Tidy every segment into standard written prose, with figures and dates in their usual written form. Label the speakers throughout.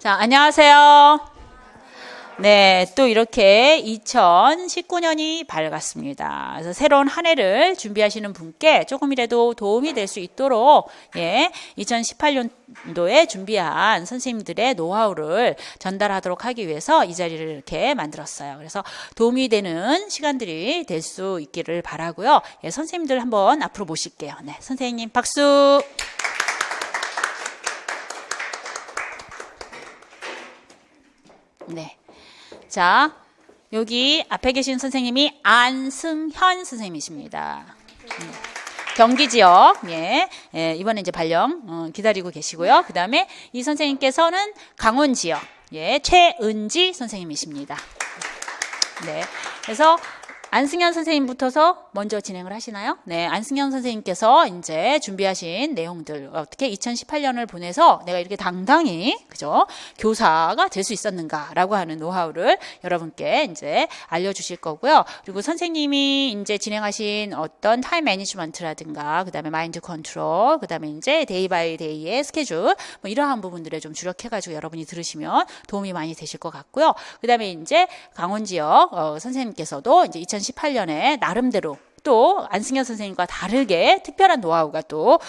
Speaker 1: 자, 안녕하세요. 네, 또 이렇게 2019년이 밝았습니다. 그래서 새로운 한 해를 준비하시는 분께 조금이라도 도움이 될 수 있도록 2018년도에 준비한 선생님들의 노하우를 전달하도록 하기 위해서 이 자리를 이렇게 만들었어요. 그래서 도움이 되는 시간들이 될 수 있기를 바라고요. 선생님들 한번 앞으로 모실게요. 네, 선생님 박수. 네. 자, 여기 앞에 계신 선생님이 안승현 선생님이십니다. 경기 지역, 이번에 이제 발령 기다리고 계시고요. 그 다음에 이 선생님께서는 강원 지역, 최은지 선생님이십니다. 네. 그래서 안승현 선생님부터서 먼저 진행을 하시나요? 네, 안승현 선생님께서 이제 준비하신 내용들, 어떻게 2018년을 보내서 내가 이렇게 당당히, 그죠? 교사가 될 수 있었는가라고 하는 노하우를 여러분께 이제 알려주실 거고요. 그리고 선생님이 이제 진행하신 어떤 타임 매니지먼트라든가, 그 다음에 마인드 컨트롤, 그 다음에 이제 데이 바이 데이의 스케줄, 뭐 이러한 부분들에 좀 주력해가지고 여러분이 들으시면 도움이 많이 되실 것 같고요. 그 다음에 이제 강원 지역, 선생님께서도 이제 2018년에 나름대로 또 안승현 선생님과 다르게 특별한 노하우가 또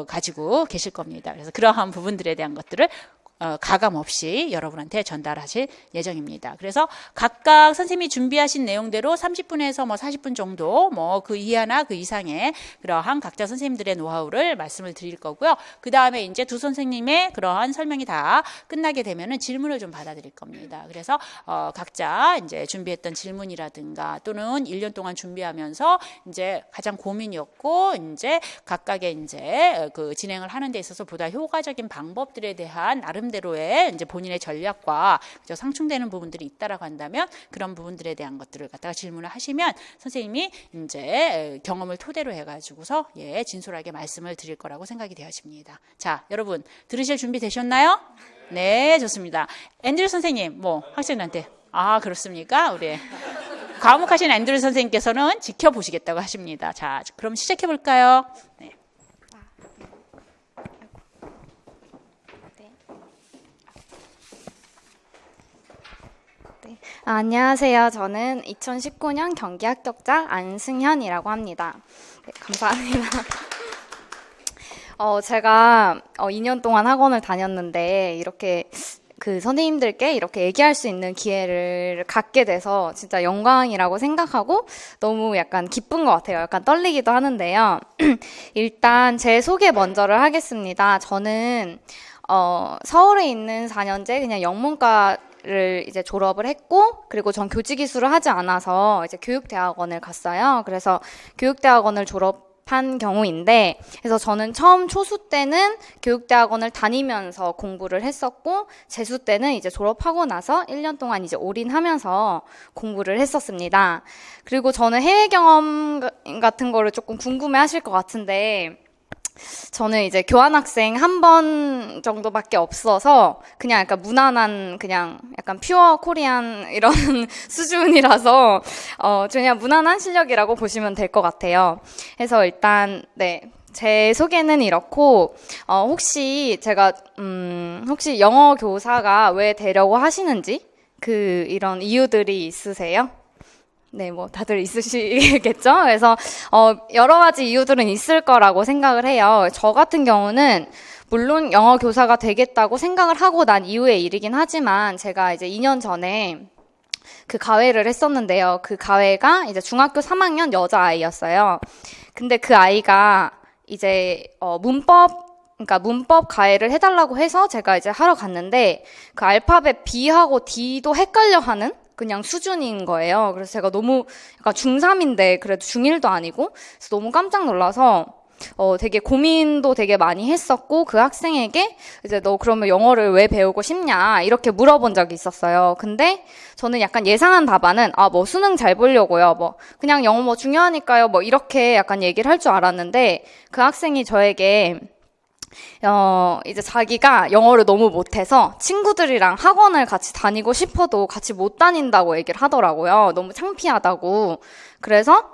Speaker 1: 가지고 계실 겁니다. 그래서 그러한 부분들에 대한 것들을 가감 없이 여러분한테 전달하실 예정입니다. 그래서 각각 선생님이 준비하신 내용대로 30분에서 뭐 40분 정도 뭐 그 이하나 그 이상의 그러한 각자 선생님들의 노하우를 말씀을 드릴 거고요. 그 다음에 이제 두 선생님의 그러한 설명이 다 끝나게 되면은 질문을 좀 받아드릴 겁니다. 그래서 각자 이제 준비했던 질문이라든가 또는 1년 동안 준비하면서 이제 가장 고민이었고 이제 각각의 이제 그 진행을 하는 데 있어서 보다 효과적인 방법들에 대한 나름대로의 이제 본인의 전략과 상충되는 부분들이 있다라고 한다면 그런 부분들에 대한 것들을 갖다가 질문을 하시면 선생님이 이제 경험을 토대로 해가지고서 진솔하게 말씀을 드릴 거라고 생각이 되어집니다. 자, 여러분 들으실 준비 되셨나요? 네, 좋습니다. 앤드류 선생님, 뭐 학생들한테 그렇습니까? 우리 과묵하신 앤드류 선생님께서는 지켜보시겠다고 하십니다. 자, 그럼 시작해 볼까요? 네.
Speaker 2: 안녕하세요. 저는 2019년 경기 합격자 안승현이라고 합니다. 네, 감사합니다. 제가 2년 동안 학원을 다녔는데 이렇게 그 선생님들께 이렇게 얘기할 수 있는 기회를 갖게 돼서 진짜 영광이라고 생각하고 너무 약간 기쁜 것 같아요. 약간 떨리기도 하는데요. 일단 제 소개 먼저를 하겠습니다. 저는 서울에 있는 4년제 그냥 영문과를 이제 졸업을 했고, 그리고 전 교직이수를 하지 않아서 이제 교육대학원을 갔어요. 그래서 교육대학원을 졸업한 경우인데, 그래서 저는 처음 초수 때는 교육대학원을 다니면서 공부를 했었고, 재수 때는 이제 졸업하고 나서 1년 동안 이제 올인하면서 공부를 했었습니다. 그리고 저는 해외 경험 같은 거를 조금 궁금해 하실 것 같은데, 저는 이제 교환학생 한 번 정도밖에 없어서 그냥 약간 무난한 그냥 약간 퓨어 코리안 이런 수준이라서 그냥 무난한 실력이라고 보시면 될 것 같아요. 그래서 일단 제 소개는 이렇고 혹시 제가 혹시 영어 교사가 왜 되려고 하시는지 이런 이유들이 있으세요? 네, 뭐 다들 있으시겠죠? 그래서 여러 가지 이유들은 있을 거라고 생각을 해요. 저 같은 경우는 물론 영어 교사가 되겠다고 생각을 하고 난 이후의 일이긴 하지만 제가 이제 2년 전에 그 가회를 했었는데요. 그 가회가 이제 중학교 3학년 여자아이였어요. 근데 그 아이가 이제 문법 가해를 해달라고 해서 제가 이제 하러 갔는데 그 알파벳 B하고 D도 헷갈려하는 그냥 수준인 거예요. 그래서 제가 너무 약간 중3인데 그래도 중1도 아니고 그래서 너무 깜짝 놀라서 되게 고민도 되게 많이 했었고 그 학생에게 이제 너 그러면 영어를 왜 배우고 싶냐 이렇게 물어본 적이 있었어요. 근데 저는 약간 예상한 답안은 뭐 수능 잘 보려고요. 뭐 그냥 영어 뭐 중요하니까요. 뭐 이렇게 약간 얘기를 할 줄 알았는데 그 학생이 저에게 이제 자기가 영어를 너무 못해서 친구들이랑 학원을 같이 다니고 싶어도 같이 못 다닌다고 얘기를 하더라고요. 너무 창피하다고. 그래서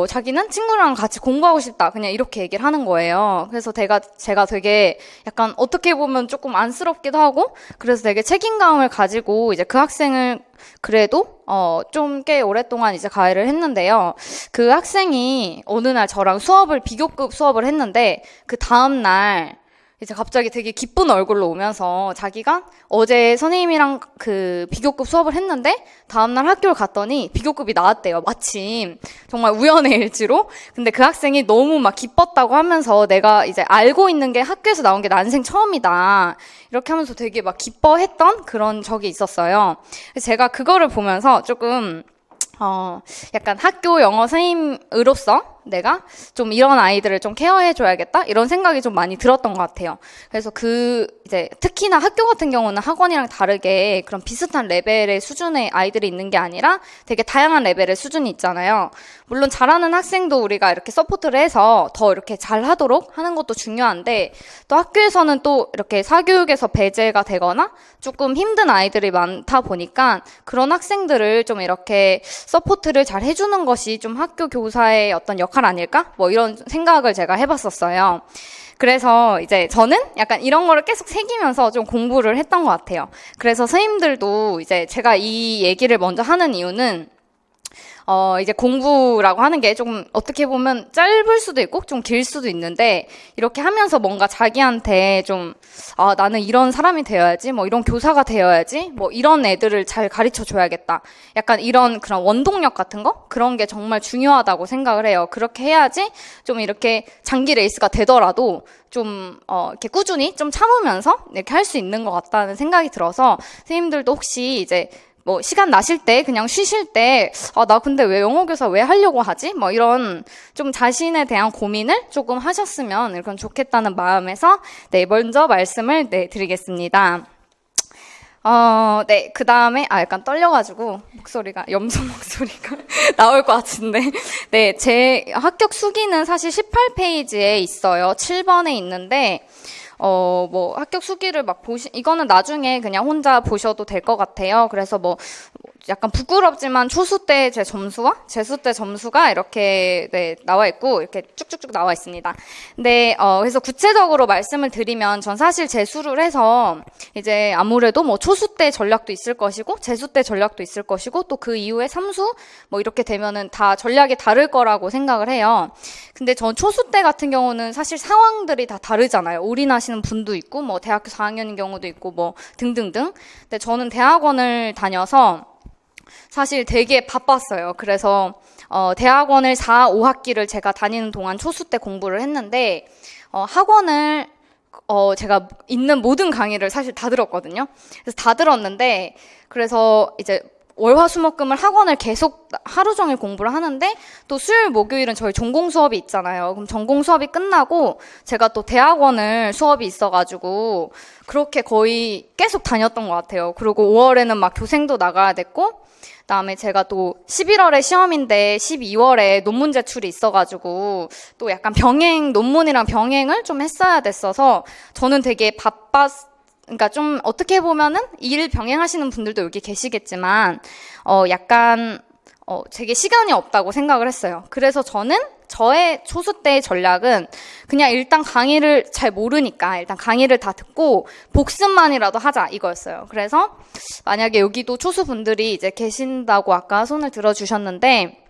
Speaker 2: 자기는 친구랑 같이 공부하고 싶다. 그냥 이렇게 얘기를 하는 거예요. 그래서 제가 되게 약간 어떻게 보면 조금 안쓰럽기도 하고, 그래서 되게 책임감을 가지고 이제 그 학생을 그래도, 좀 꽤 오랫동안 이제 가해를 했는데요. 그 학생이 어느 날 저랑 비교급 수업을 했는데, 그 다음날 이제 갑자기 되게 기쁜 얼굴로 오면서 자기가 어제 선생님이랑 그 비교급 수업을 했는데 다음날 학교를 갔더니 비교급이 나왔대요. 마침 정말 우연의 일치로. 근데 그 학생이 너무 막 기뻤다고 하면서 내가 이제 알고 있는 게 학교에서 나온 게 난생 처음이다. 이렇게 하면서 되게 막 기뻐했던 그런 적이 있었어요. 그래서 제가 그거를 보면서 조금 약간 학교 영어 선생님으로서 내가 좀 이런 아이들을 좀 케어해줘야겠다? 이런 생각이 좀 많이 들었던 것 같아요. 그래서 이제 특히나 학교 같은 경우는 학원이랑 다르게 그런 비슷한 레벨의 수준의 아이들이 있는 게 아니라 되게 다양한 레벨의 수준이 있잖아요. 물론 잘하는 학생도 우리가 이렇게 서포트를 해서 더 이렇게 잘 하도록 하는 것도 중요한데, 또 학교에서는 또 이렇게 사교육에서 배제가 되거나 조금 힘든 아이들이 많다 보니까 그런 학생들을 좀 이렇게 서포트를 잘 해주는 것이 좀 학교 교사의 어떤 역할 아닐까? 뭐 이런 생각을 제가 해봤었어요. 그래서 이제 저는 약간 이런 거를 계속 새기면서 좀 공부를 했던 것 같아요. 그래서 선생님들도 이제 제가 이 얘기를 먼저 하는 이유는 이제 공부라고 하는 게 조금 어떻게 보면 짧을 수도 있고 좀 길 수도 있는데, 이렇게 하면서 뭔가 자기한테 좀, 나는 이런 사람이 되어야지, 뭐 이런 교사가 되어야지, 뭐 이런 애들을 잘 가르쳐 줘야겠다. 약간 이런 그런 원동력 같은 거? 그런 게 정말 중요하다고 생각을 해요. 그렇게 해야지 좀 이렇게 장기 레이스가 되더라도 좀, 이렇게 꾸준히 좀 참으면서 이렇게 할 수 있는 것 같다는 생각이 들어서, 선생님들도 혹시 이제 뭐 시간 나실 때 그냥 쉬실 때 나 근데 왜 영어 교사 왜 하려고 하지? 뭐 이런 좀 자신에 대한 고민을 조금 하셨으면 이건 좋겠다는 마음에서 먼저 말씀을 드리겠습니다. 그 다음에 약간 떨려가지고 목소리가 염소 목소리가 나올 것 같은데, 제 합격 수기는 사실 18페이지에 있어요. 7번에 있는데 뭐 합격 수기를 막 이거는 나중에 그냥 혼자 보셔도 될 것 같아요. 그래서 뭐 약간 부끄럽지만 초수 때 제 점수와 재수 때 점수가 이렇게 나와 있고 이렇게 쭉쭉쭉 나와 있습니다. 근데 그래서 구체적으로 말씀을 드리면, 전 사실 재수를 해서 이제 아무래도 뭐 초수 때 전략도 있을 것이고 재수 때 전략도 있을 것이고 또 그 이후에 삼수 뭐 이렇게 되면은 다 전략이 다를 거라고 생각을 해요. 근데 전 초수 때 같은 경우는 사실 상황들이 다 다르잖아요. 올인하시는 분도 있고 뭐 대학교 4학년인 경우도 있고 뭐 등등등. 근데 저는 대학원을 다녀서 사실 되게 바빴어요. 그래서 대학원을 4, 5학기를 제가 다니는 동안 초수 때 공부를 했는데, 학원을 제가 있는 모든 강의를 사실 다 들었거든요. 그래서 다 들었는데, 그래서 이제 월화수목금을 학원을 계속 하루 종일 공부를 하는데, 또 수요일 목요일은 저희 전공 수업이 있잖아요. 그럼 전공 수업이 끝나고 제가 또 대학원을 수업이 있어가지고 그렇게 거의 계속 다녔던 것 같아요. 그리고 5월에는 막 교생도 나가야 됐고, 그다음에 제가 또 11월에 시험인데 12월에 논문 제출이 있어가지고 또 약간 논문이랑 병행을 좀 했어야 됐어서 저는 되게 그러니까 좀 어떻게 보면은 일 병행하시는 분들도 여기 계시겠지만 약간 되게 시간이 없다고 생각을 했어요. 그래서 저는 저의 초수 때의 전략은 그냥 일단 강의를 잘 모르니까 일단 강의를 다 듣고 복습만이라도 하자 이거였어요. 그래서 만약에 여기도 초수 분들이 이제 계신다고 아까 손을 들어주셨는데,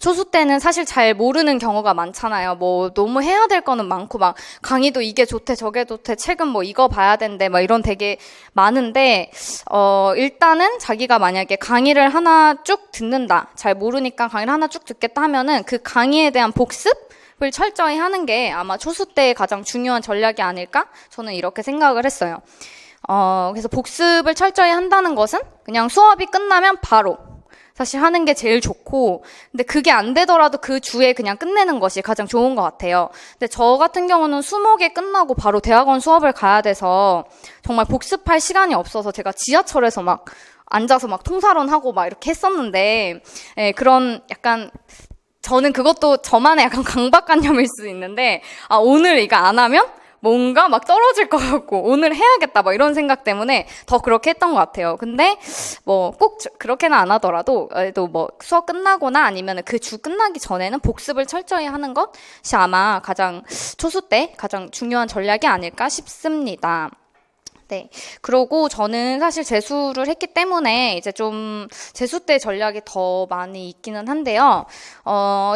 Speaker 2: 초수 때는 사실 잘 모르는 경우가 많잖아요. 뭐 너무 해야 될 거는 많고 막 강의도 이게 좋대 저게 좋대 책은 뭐 이거 봐야 된대 막 이런 되게 많은데, 일단은 자기가 만약에 강의를 하나 쭉 듣는다, 잘 모르니까 강의를 하나 쭉 듣겠다 하면은 그 강의에 대한 복습을 철저히 하는 게 아마 초수 때의 가장 중요한 전략이 아닐까? 저는 이렇게 생각을 했어요. 그래서 복습을 철저히 한다는 것은 그냥 수업이 끝나면 바로 사실 하는 게 제일 좋고, 근데 그게 안 되더라도 그 주에 그냥 끝내는 것이 가장 좋은 것 같아요. 근데 저 같은 경우는 수목에 끝나고 바로 대학원 수업을 가야 돼서 정말 복습할 시간이 없어서 제가 지하철에서 막 앉아서 막 통사론하고 막 이렇게 했었는데, 그런 약간 저는 그것도 저만의 약간 강박관념일 수 있는데, 오늘 이거 안 하면 뭔가 막 떨어질 것 같고 오늘 해야겠다 막 이런 생각 때문에 더 그렇게 했던 것 같아요. 근데 뭐 꼭 그렇게는 안 하더라도 그래도 뭐 수업 끝나거나 아니면 그 주 끝나기 전에는 복습을 철저히 하는 것이 아마 가장 초수 때 가장 중요한 전략이 아닐까 싶습니다. 네. 그러고 저는 사실 재수를 했기 때문에 이제 좀 재수 때 전략이 더 많이 있기는 한데요.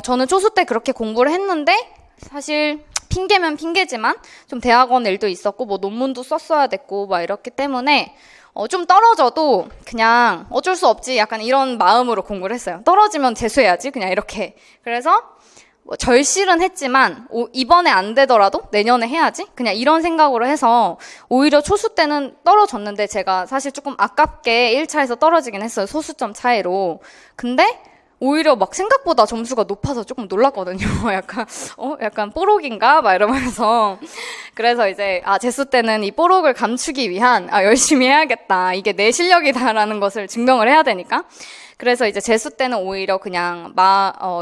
Speaker 2: 저는 초수 때 그렇게 공부를 했는데 사실 핑계면 핑계지만 좀 대학원 일도 있었고 뭐 논문도 썼어야 됐고 막 이렇기 때문에 좀 떨어져도 그냥 어쩔 수 없지 약간 이런 마음으로 공부를 했어요. 떨어지면 재수해야지 그냥 이렇게. 그래서 뭐 절실은 했지만 이번에 안 되더라도 내년에 해야지 그냥 이런 생각으로 해서 오히려 초수 때는 떨어졌는데 제가 사실 조금 아깝게 1차에서 떨어지긴 했어요. 소수점 차이로. 근데 오히려 막 생각보다 점수가 높아서 조금 놀랐거든요. 약간 뽀록인가? 막 이러면서. 그래서 이제, 재수 때는 이 뽀록을 감추기 위한, 열심히 해야겠다. 이게 내 실력이다라는 것을 증명을 해야 되니까. 그래서 이제 재수 때는 오히려 그냥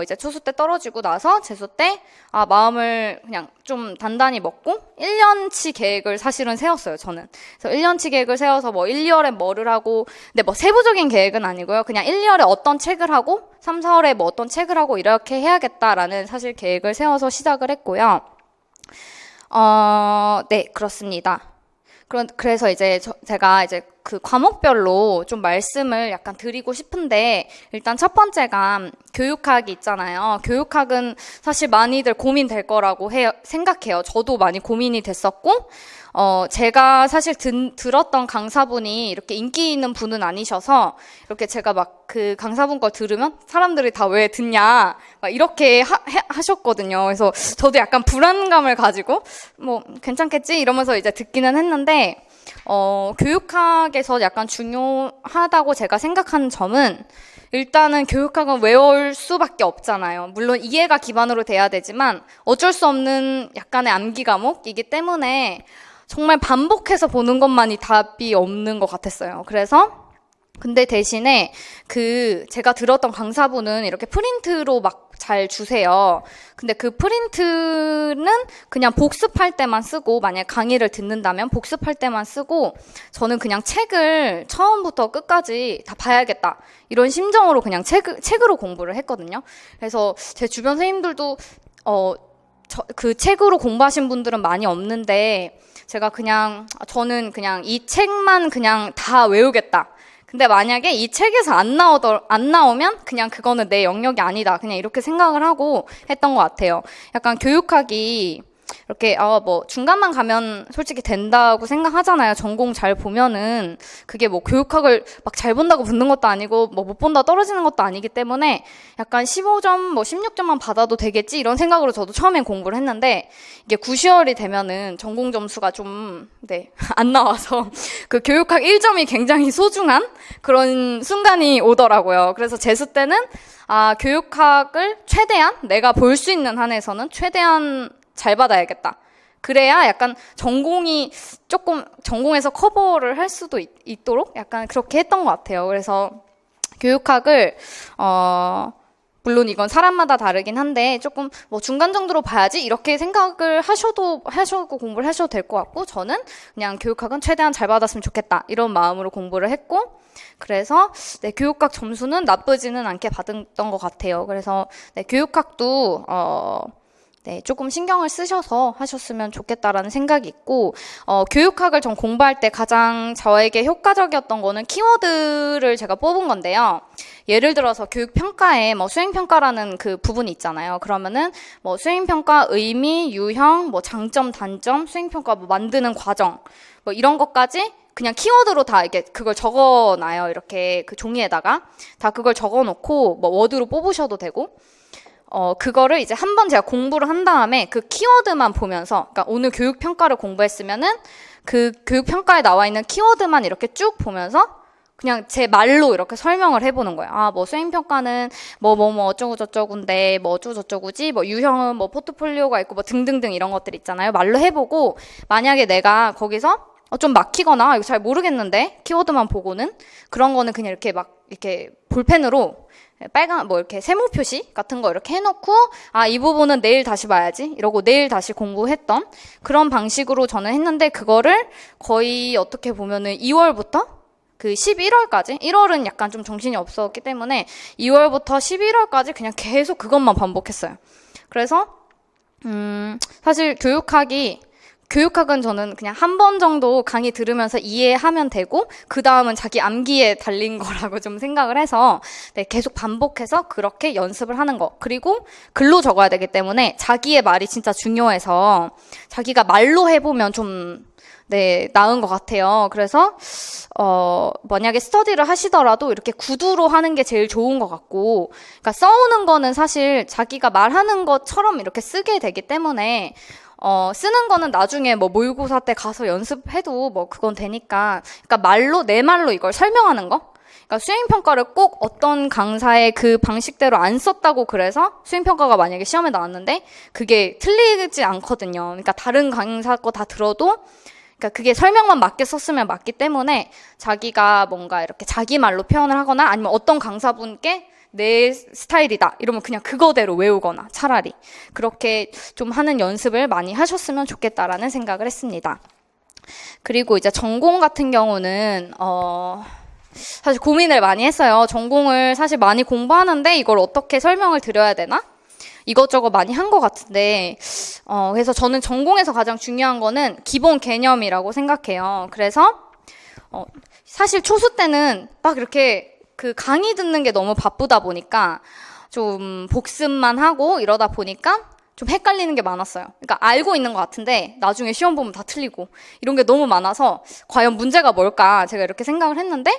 Speaker 2: 이제 초수 때 떨어지고 나서 재수 때 마음을 그냥 좀 단단히 먹고 1년치 계획을 사실은 세웠어요, 저는. 그래서 1년치 계획을 세워서 뭐 1, 2월에 뭐를 하고 근데 뭐 세부적인 계획은 아니고요. 그냥 1, 2월에 어떤 책을 하고 3, 4월에 뭐 어떤 책을 하고 이렇게 해야겠다라는 사실 계획을 세워서 시작을 했고요. 네, 그렇습니다. 그래서 이제 제가 이제 그 과목별로 좀 말씀을 약간 드리고 싶은데 일단 첫 번째가 교육학이 있잖아요. 교육학은 사실 많이들 고민될 거라고 생각해요. 저도 많이 고민이 됐었고 제가 사실 들었던 강사분이 이렇게 인기 있는 분은 아니셔서 이렇게 제가 막 그 강사분 걸 들으면 사람들이 다 왜 듣냐 막 이렇게 하셨거든요. 그래서 저도 약간 불안감을 가지고 뭐 괜찮겠지 이러면서 이제 듣기는 했는데 교육학에서 약간 중요하다고 제가 생각하는 점은 일단은 교육학은 외울 수밖에 없잖아요. 물론 이해가 기반으로 돼야 되지만 어쩔 수 없는 약간의 암기 과목이기 때문에 정말 반복해서 보는 것만이 답이 없는 것 같았어요. 근데 대신에 제가 들었던 강사분은 이렇게 프린트로 막 잘 주세요. 근데 그 프린트는 그냥 복습할 때만 쓰고, 만약 강의를 듣는다면 복습할 때만 쓰고, 저는 그냥 책을 처음부터 끝까지 다 봐야겠다. 이런 심정으로 그냥 책으로 공부를 했거든요. 그래서 제 주변 선생님들도, 그 책으로 공부하신 분들은 많이 없는데, 저는 그냥 이 책만 그냥 다 외우겠다. 근데 만약에 이 책에서 안 나오면 그냥 그거는 내 영역이 아니다. 그냥 이렇게 생각을 하고 했던 것 같아요. 약간 교육학이 이렇게 뭐 중간만 가면 솔직히 된다고 생각하잖아요. 전공 잘 보면은 그게 뭐 교육학을 막 잘 본다고 붙는 것도 아니고 뭐 못 본다 떨어지는 것도 아니기 때문에 약간 15점 뭐 16점만 받아도 되겠지 이런 생각으로 저도 처음엔 공부를 했는데 이게 9, 10월이 되면은 전공 점수가 좀 안 나와서 그 교육학 1점이 굉장히 소중한 그런 순간이 오더라고요. 그래서 재수 때는 교육학을 최대한 내가 볼 수 있는 한에서는 최대한 잘 받아야겠다. 그래야 약간 전공에서 커버를 할 수도 있도록 약간 그렇게 했던 것 같아요. 그래서 교육학을, 물론 이건 사람마다 다르긴 한데 조금 뭐 중간 정도로 봐야지 이렇게 생각을 하셔도 공부를 하셔도 될 것 같고 저는 그냥 교육학은 최대한 잘 받았으면 좋겠다. 이런 마음으로 공부를 했고 그래서 교육학 점수는 나쁘지는 않게 받았던 것 같아요. 그래서 교육학도, 조금 신경을 쓰셔서 하셨으면 좋겠다라는 생각이 있고, 교육학을 전 공부할 때 가장 저에게 효과적이었던 거는 키워드를 제가 뽑은 건데요. 예를 들어서 교육평가에 뭐 수행평가라는 그 부분이 있잖아요. 그러면은 뭐 수행평가 의미, 유형, 뭐 장점, 단점, 수행평가 뭐 만드는 과정, 뭐 이런 것까지 그냥 키워드로 다 이렇게 그걸 적어놔요. 이렇게 그 종이에다가 다 그걸 적어놓고 뭐 워드로 뽑으셔도 되고, 그거를 이제 한번 제가 공부를 한 다음에 그 키워드만 보면서, 그러니까 오늘 교육평가를 공부했으면은 그 교육평가에 나와 있는 키워드만 이렇게 쭉 보면서 그냥 제 말로 이렇게 설명을 해보는 거예요. 뭐 수행평가는 뭐 어쩌고저쩌고인데 뭐 어쩌고저쩌고지, 뭐 유형은 뭐 포트폴리오가 있고 뭐 등등등 이런 것들 있잖아요. 말로 해보고 만약에 내가 거기서 좀 막히거나 이거 잘 모르겠는데 키워드만 보고는 그런 거는 그냥 이렇게 막 이렇게 볼펜으로 빨간 뭐 이렇게 세모 표시 같은 거 이렇게 해놓고 이 부분은 내일 다시 봐야지 이러고 내일 다시 공부했던 그런 방식으로 저는 했는데 그거를 거의 어떻게 보면은 2월부터 그 11월까지 1월은 약간 좀 정신이 없었기 때문에 2월부터 11월까지 그냥 계속 그것만 반복했어요. 그래서 사실 교육학은 저는 그냥 한 번 정도 강의 들으면서 이해하면 되고 그 다음은 자기 암기에 달린 거라고 좀 생각을 해서 네, 계속 반복해서 그렇게 연습을 하는 거. 그리고 글로 적어야 되기 때문에 자기의 말이 진짜 중요해서 자기가 말로 해보면 좀 네, 나은 것 같아요. 그래서 만약에 스터디를 하시더라도 이렇게 구두로 하는 게 제일 좋은 것 같고, 그러니까 써오는 거는 사실 자기가 말하는 것처럼 이렇게 쓰게 되기 때문에 쓰는 거는 나중에 뭐 모의고사 때 가서 연습해도 뭐 그건 되니까, 그러니까 내 말로 이걸 설명하는 거? 그러니까 수행평가를 꼭 어떤 강사의 그 방식대로 안 썼다고 그래서 수행평가가 만약에 시험에 나왔는데 그게 틀리지 않거든요. 그러니까 다른 강사 거 다 들어도 그러니까 그게 설명만 맞게 썼으면 맞기 때문에 자기가 뭔가 이렇게 자기 말로 표현을 하거나 아니면 어떤 강사분께 내 스타일이다 이러면 그냥 그거대로 외우거나 차라리 그렇게 좀 하는 연습을 많이 하셨으면 좋겠다라는 생각을 했습니다. 그리고 이제 전공 같은 경우는 사실 고민을 많이 했어요. 전공을 사실 많이 공부하는데 이걸 어떻게 설명을 드려야 되나? 이것저것 많이 한 것 같은데 그래서 저는 전공에서 가장 중요한 거는 기본 개념이라고 생각해요. 그래서 사실 초수 때는 막 이렇게 그 강의 듣는 게 너무 바쁘다 보니까 좀 복습만 하고 이러다 보니까 좀 헷갈리는 게 많았어요. 그러니까 알고 있는 것 같은데 나중에 시험 보면 다 틀리고 이런 게 너무 많아서 과연 문제가 뭘까 제가 이렇게 생각을 했는데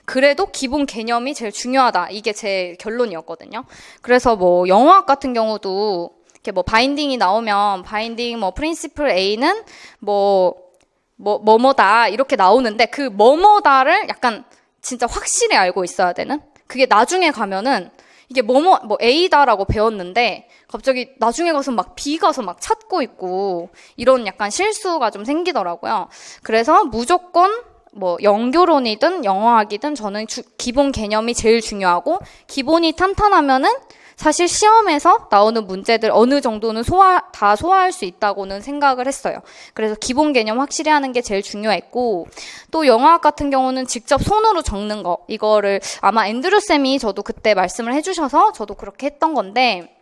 Speaker 2: 그래도 기본 개념이 제일 중요하다. 이게 제 결론이었거든요. 그래서 뭐 영어학 같은 경우도 이렇게 뭐 바인딩이 나오면 바인딩 뭐 프린시플 A는 뭐뭐다 이렇게 나오는데 그 뭐뭐다를 약간 진짜 확실히 알고 있어야 되는? 그게 나중에 가면은 이게 뭐 A다라고 배웠는데 갑자기 나중에 가서 막 B 가서 막 찾고 있고 이런 약간 실수가 좀 생기더라고요. 그래서 무조건 뭐 영교론이든 영어학이든 저는 기본 개념이 제일 중요하고 기본이 탄탄하면은 사실 시험에서 나오는 문제들 어느 정도는 다 소화할 수 있다고는 생각을 했어요. 그래서 기본 개념 확실히 하는 게 제일 중요했고 또 영어학 같은 경우는 직접 손으로 적는 거 이거를 아마 앤드류 쌤이 저도 그때 말씀을 해주셔서 저도 그렇게 했던 건데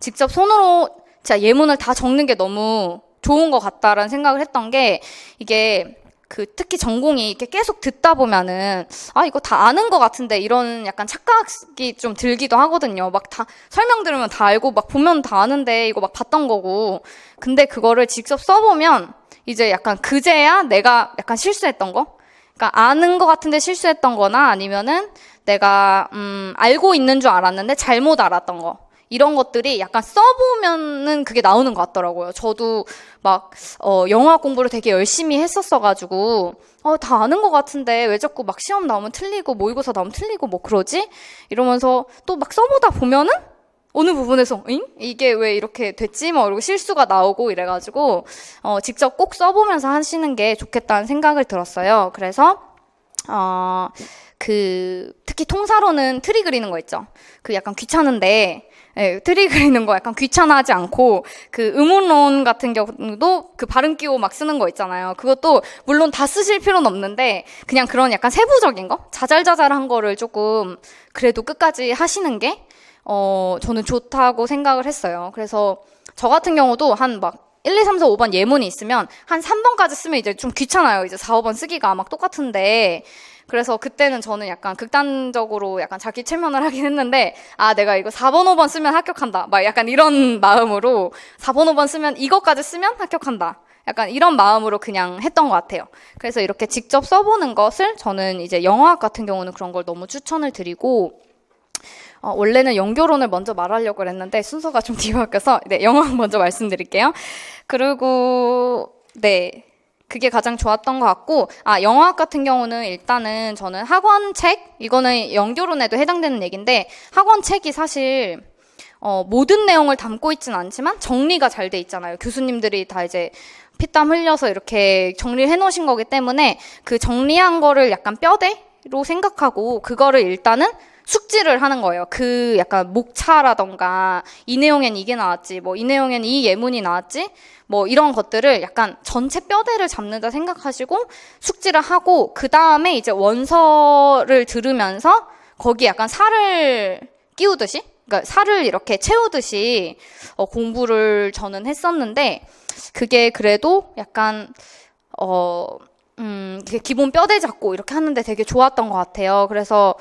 Speaker 2: 직접 손으로 진짜 예문을 다 적는 게 너무 좋은 것 같다라는 생각을 했던 게 이게 특히 전공이 이렇게 계속 듣다 보면은, 이거 다 아는 것 같은데, 이런 약간 착각이 좀 들기도 하거든요. 막 다, 설명 들으면 다 알고, 막 보면 다 아는데, 이거 막 봤던 거고. 근데 그거를 직접 써보면, 이제 약간 그제야 내가 약간 실수했던 거? 그러니까 아는 것 같은데 실수했던 거나 아니면은 내가, 알고 있는 줄 알았는데 잘못 알았던 거. 이런 것들이 약간 써보면은 그게 나오는 것 같더라고요. 저도 막, 영어학 공부를 되게 열심히 했었어가지고, 다 아는 것 같은데 왜 자꾸 막 시험 나오면 틀리고 모의고사 나오면 틀리고 뭐 그러지? 이러면서 또 막 써보다 보면은 어느 부분에서, 이게 왜 이렇게 됐지? 뭐, 이러고 실수가 나오고 이래가지고, 직접 꼭 써보면서 하시는 게 좋겠다는 생각을 들었어요. 그래서, 특히 통사로는 트리 그리는 거 있죠. 그 약간 귀찮은데, 네, 트리 그리는 거 약간 귀찮아하지 않고 그 의문론 같은 경우도 그 발음 끼워 막 쓰는 거 있잖아요. 그것도 물론 다 쓰실 필요는 없는데 그냥 그런 약간 세부적인 거 자잘자잘한 거를 조금 그래도 끝까지 하시는 게 저는 좋다고 생각을 했어요. 그래서 저 같은 경우도 한 막 1, 2, 3, 4, 5번 예문이 있으면 한 3번까지 쓰면 이제 좀 귀찮아요. 이제 4, 5번 쓰기가 막 똑같은데 그래서 그때는 저는 약간 극단적으로 약간 자기 체면을 하긴 했는데 내가 이거 4번, 5번 쓰면 합격한다. 막 약간 이런 마음으로 4번, 5번 쓰면 이거까지 쓰면 합격한다. 약간 이런 마음으로 그냥 했던 것 같아요. 그래서 이렇게 직접 써보는 것을 저는 이제 영어학 같은 경우는 그런 걸 너무 추천을 드리고 원래는 영교론을 먼저 말하려고 했는데 순서가 좀 뒤바뀌어서 네, 영어학 먼저 말씀드릴게요. 그리고 네. 그게 가장 좋았던 것 같고, 영어학 같은 경우는 일단은 저는 학원 책, 이거는 영교론에도 해당되는 얘기인데, 학원 책이 사실, 모든 내용을 담고 있진 않지만 정리가 잘 돼 있잖아요. 교수님들이 다 이제 피땀 흘려서 이렇게 정리를 해놓으신 거기 때문에 그 정리한 거를 약간 뼈대로 생각하고 그거를 일단은 숙지를 하는 거예요. 그 약간 목차라던가 이 내용엔 이게 나왔지, 뭐 이 내용엔 이 예문이 나왔지, 뭐 이런 것들을 약간 전체 뼈대를 잡는다 생각하시고 숙지를 하고 그 다음에 이제 원서를 들으면서 거기 약간 살을 끼우듯이, 그러니까 살을 이렇게 채우듯이 공부를 저는 했었는데 그게 그래도 약간 기본 뼈대 잡고 이렇게 하는데 되게 좋았던 것 같아요. 그래서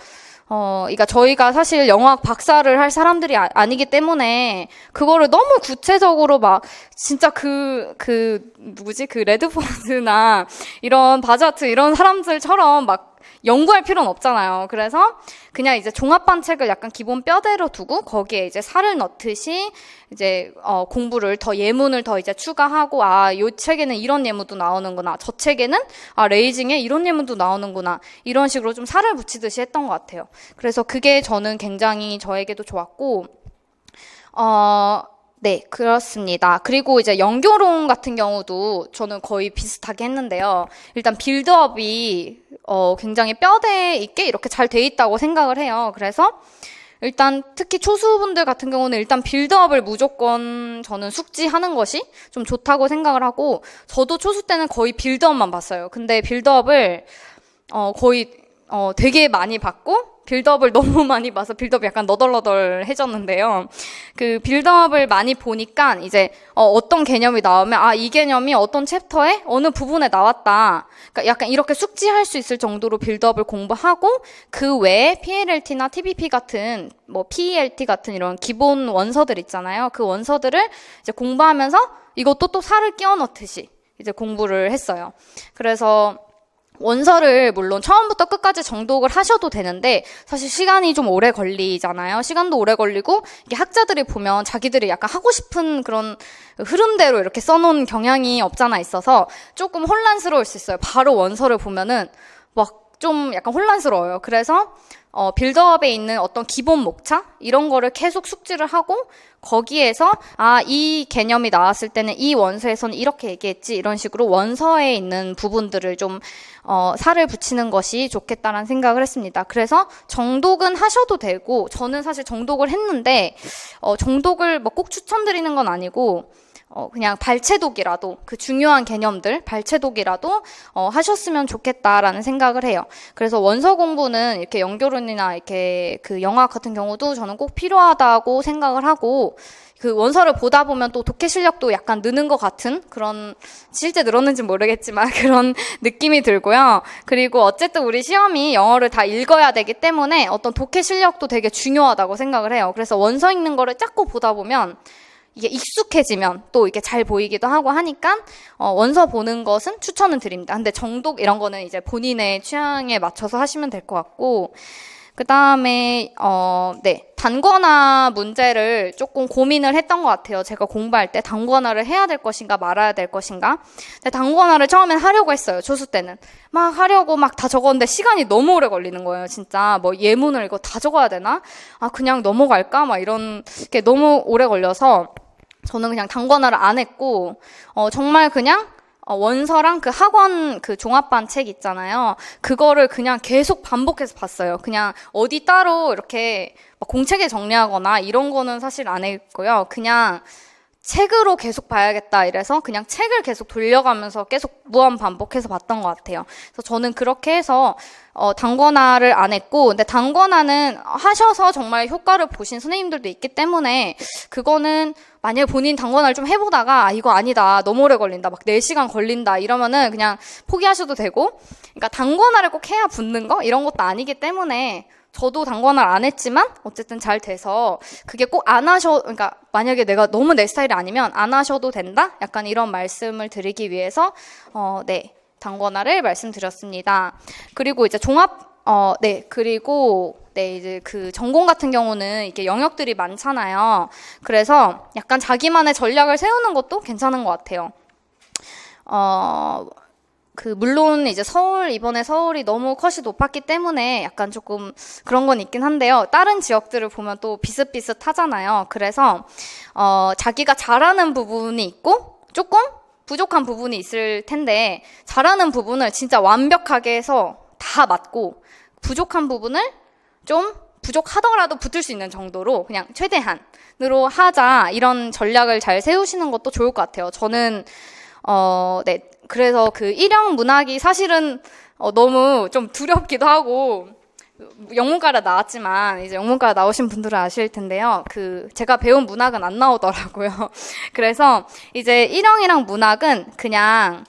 Speaker 2: 그러니까 저희가 사실 영어학 박사를 할 사람들이 아니기 때문에 그거를 너무 구체적으로 막 진짜 누구지? 그 레드포드나 이런 바자트 이런 사람들처럼 막 연구할 필요는 없잖아요. 그래서 그냥 이제 종합반 책을 약간 기본 뼈대로 두고 거기에 이제 살을 넣듯이 이제 공부를 더 예문을 더 이제 추가하고 요 책에는 이런 예문도 나오는구나. 저 책에는 레이징에 이런 예문도 나오는구나. 이런 식으로 좀 살을 붙이듯이 했던 것 같아요. 그래서 그게 저는 굉장히 저에게도 좋았고 네, 그렇습니다. 그리고 이제 연교론 같은 경우도 저는 거의 비슷하게 했는데요. 일단 빌드업이 굉장히 뼈대 있게 이렇게 잘 돼 있다고 생각을 해요. 그래서 일단 특히 초수분들 같은 경우는 일단 빌드업을 무조건 저는 숙지하는 것이 좀 좋다고 생각을 하고 저도 초수 때는 거의 빌드업만 봤어요. 근데 빌드업을 거의 되게 많이 봤고 빌드업을 너무 많이 봐서 빌드업이 약간 너덜너덜해졌는데요. 그 빌드업을 많이 보니까 이제 어떤 개념이 나오면 이 개념이 어떤 챕터에 어느 부분에 나왔다. 그러니까 약간 이렇게 숙지할 수 있을 정도로 빌드업을 공부하고 그 외에 PLLT나 TBP 같은 뭐 PELT 같은 이런 기본 원서들 있잖아요. 그 원서들을 이제 공부하면서 이것도 또 살을 끼워 넣듯이 이제 공부를 했어요. 그래서 원서를 물론 처음부터 끝까지 정독을 하셔도 되는데 사실 시간이 좀 오래 걸리잖아요. 시간도 오래 걸리고 이게 학자들이 보면 자기들이 약간 하고 싶은 그런 흐름대로 이렇게 써놓은 경향이 없잖아 있어서 조금 혼란스러울 수 있어요. 바로 원서를 보면은 막 좀 약간 혼란스러워요. 그래서 빌드업에 있는 어떤 기본 목차 이런 거를 계속 숙지를 하고 거기에서 이 개념이 나왔을 때는 이 원서에서는 이렇게 얘기했지 이런 식으로 원서에 있는 부분들을 좀 살을 붙이는 것이 좋겠다라는 생각을 했습니다. 그래서 정독은 하셔도 되고 저는 사실 정독을 했는데 정독을 뭐 꼭 추천드리는 건 아니고 그냥 발췌독이라도 그 중요한 개념들 발췌독이라도 하셨으면 좋겠다라는 생각을 해요. 그래서 원서 공부는 이렇게 연교론이나 이렇게 그 영어학 같은 경우도 저는 꼭 필요하다고 생각을 하고 그 원서를 보다 보면 또 독해 실력도 약간 느는 것 같은 그런 실제 늘었는지 모르겠지만 그런 느낌이 들고요. 그리고 어쨌든 우리 시험이 영어를 다 읽어야 되기 때문에 어떤 독해 실력도 되게 중요하다고 생각을 해요. 그래서 원서 읽는 거를 자꾸 보다 보면 이게 익숙해지면 또 이게 잘 보이기도 하고 하니까 원서 보는 것은 추천을 드립니다. 근데 정독 이런 거는 이제 본인의 취향에 맞춰서 하시면 될 것 같고 그 다음에 네 단권화 문제를 조금 고민을 했던 것 같아요. 제가 공부할 때 단권화를 해야 될 것인가 말아야 될 것인가. 근데 단권화를 처음엔 하려고 했어요. 초수 때는 막 하려고 막 다 적었는데 시간이 너무 오래 걸리는 거예요. 진짜 뭐 예문을 이거 다 적어야 되나? 그냥 넘어갈까? 막 이런 게 너무 오래 걸려서 저는 그냥 단권화를 안 했고 정말 그냥 원서랑 그 학원 그 종합반 책 있잖아요. 그거를 그냥 계속 반복해서 봤어요. 그냥 어디 따로 이렇게 공책에 정리하거나 이런 거는 사실 안 했고요. 그냥 책으로 계속 봐야겠다 이래서 그냥 책을 계속 돌려가면서 계속 무한 반복해서 봤던 것 같아요. 그래서 저는 그렇게 해서 단권화를 안 했고 근데 단권화는 하셔서 정말 효과를 보신 선생님들도 있기 때문에 그거는 만약에 본인 단권화를 좀 해보다가 이거 아니다 너무 오래 걸린다 막 4시간 걸린다 이러면은 그냥 포기하셔도 되고 그러니까 단권화를 꼭 해야 붙는 거 이런 것도 아니기 때문에 저도 단권화를 안 했지만 어쨌든 잘 돼서 그게 꼭 안 그러니까 만약에 내가 너무 내 스타일이 아니면 안 하셔도 된다? 약간 이런 말씀을 드리기 위해서 네 단권화를 말씀드렸습니다. 그리고 이제 그리고 이제 그 전공 같은 경우는 이게 영역들이 많잖아요. 그래서 약간 자기만의 전략을 세우는 것도 괜찮은 것 같아요. 물론 이제 이번에 서울이 너무 컷이 높았기 때문에 약간 조금 그런 건 있긴 한데요. 다른 지역들을 보면 또 비슷비슷하잖아요. 그래서, 자기가 잘하는 부분이 있고, 조금 부족한 부분이 있을 텐데 잘하는 부분을 진짜 완벽하게 해서 다 맞고 부족한 부분을 좀 부족하더라도 붙을 수 있는 정도로 그냥 최대한으로 하자 이런 전략을 잘 세우시는 것도 좋을 것 같아요. 저는 네 그래서 그 일형 문학이 사실은 너무 좀 두렵기도 하고 영문과를 나왔지만 이제 영문과 나오신 분들은 아실 텐데요. 제가 배운 문학은 안 나오더라고요. 그래서 이제 일형이랑 문학은 그냥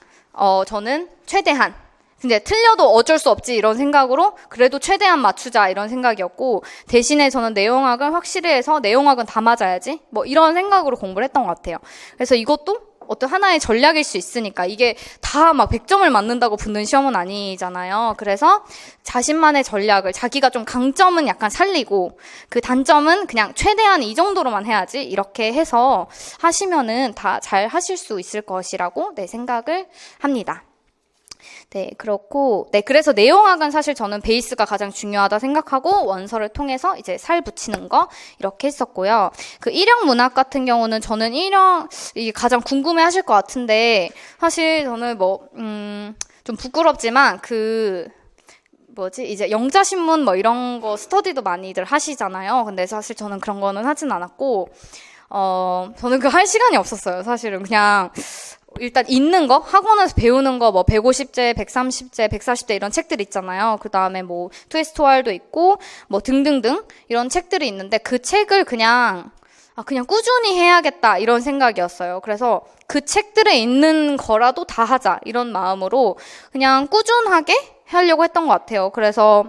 Speaker 2: 저는 최대한 근데 틀려도 어쩔 수 없지 이런 생각으로 그래도 최대한 맞추자 이런 생각이었고 대신에 저는 내용학을 확실히 해서 내용학은 다 맞아야지 뭐 이런 생각으로 공부를 했던 것 같아요. 그래서 이것도 어떤 하나의 전략일 수 있으니까 이게 다 막 100점을 맞는다고 붙는 시험은 아니잖아요. 그래서 자신만의 전략을 자기가 좀 강점은 약간 살리고 그 단점은 그냥 최대한 이 정도로만 해야지 이렇게 해서 하시면은 다 잘 하실 수 있을 것이라고 네, 생각을 합니다. 네, 그렇고, 네, 그래서 내용학은 사실 저는 베이스가 가장 중요하다 생각하고 원서를 통해서 이제 살 붙이는 거 이렇게 했었고요. 그 일형 문학 같은 경우는 저는 이게 가장 궁금해 하실 것 같은데 사실 저는 좀 부끄럽지만 이제 영자신문 뭐 이런 거 스터디도 많이들 하시잖아요. 근데 사실 저는 그런 거는 하진 않았고, 저는 할 시간이 없었어요. 사실은 그냥, 일단 읽는 거, 학원에서 배우는 거, 150제, 130제, 140제 이런 책들 있잖아요. 그 다음에 투에스토알도 있고, 등등등 이런 책들이 있는데 그 책을 그냥 꾸준히 해야겠다 이런 생각이었어요. 그래서 그 책들에 있는 거라도 다 하자 이런 마음으로 그냥 꾸준하게 하려고 했던 것 같아요. 그래서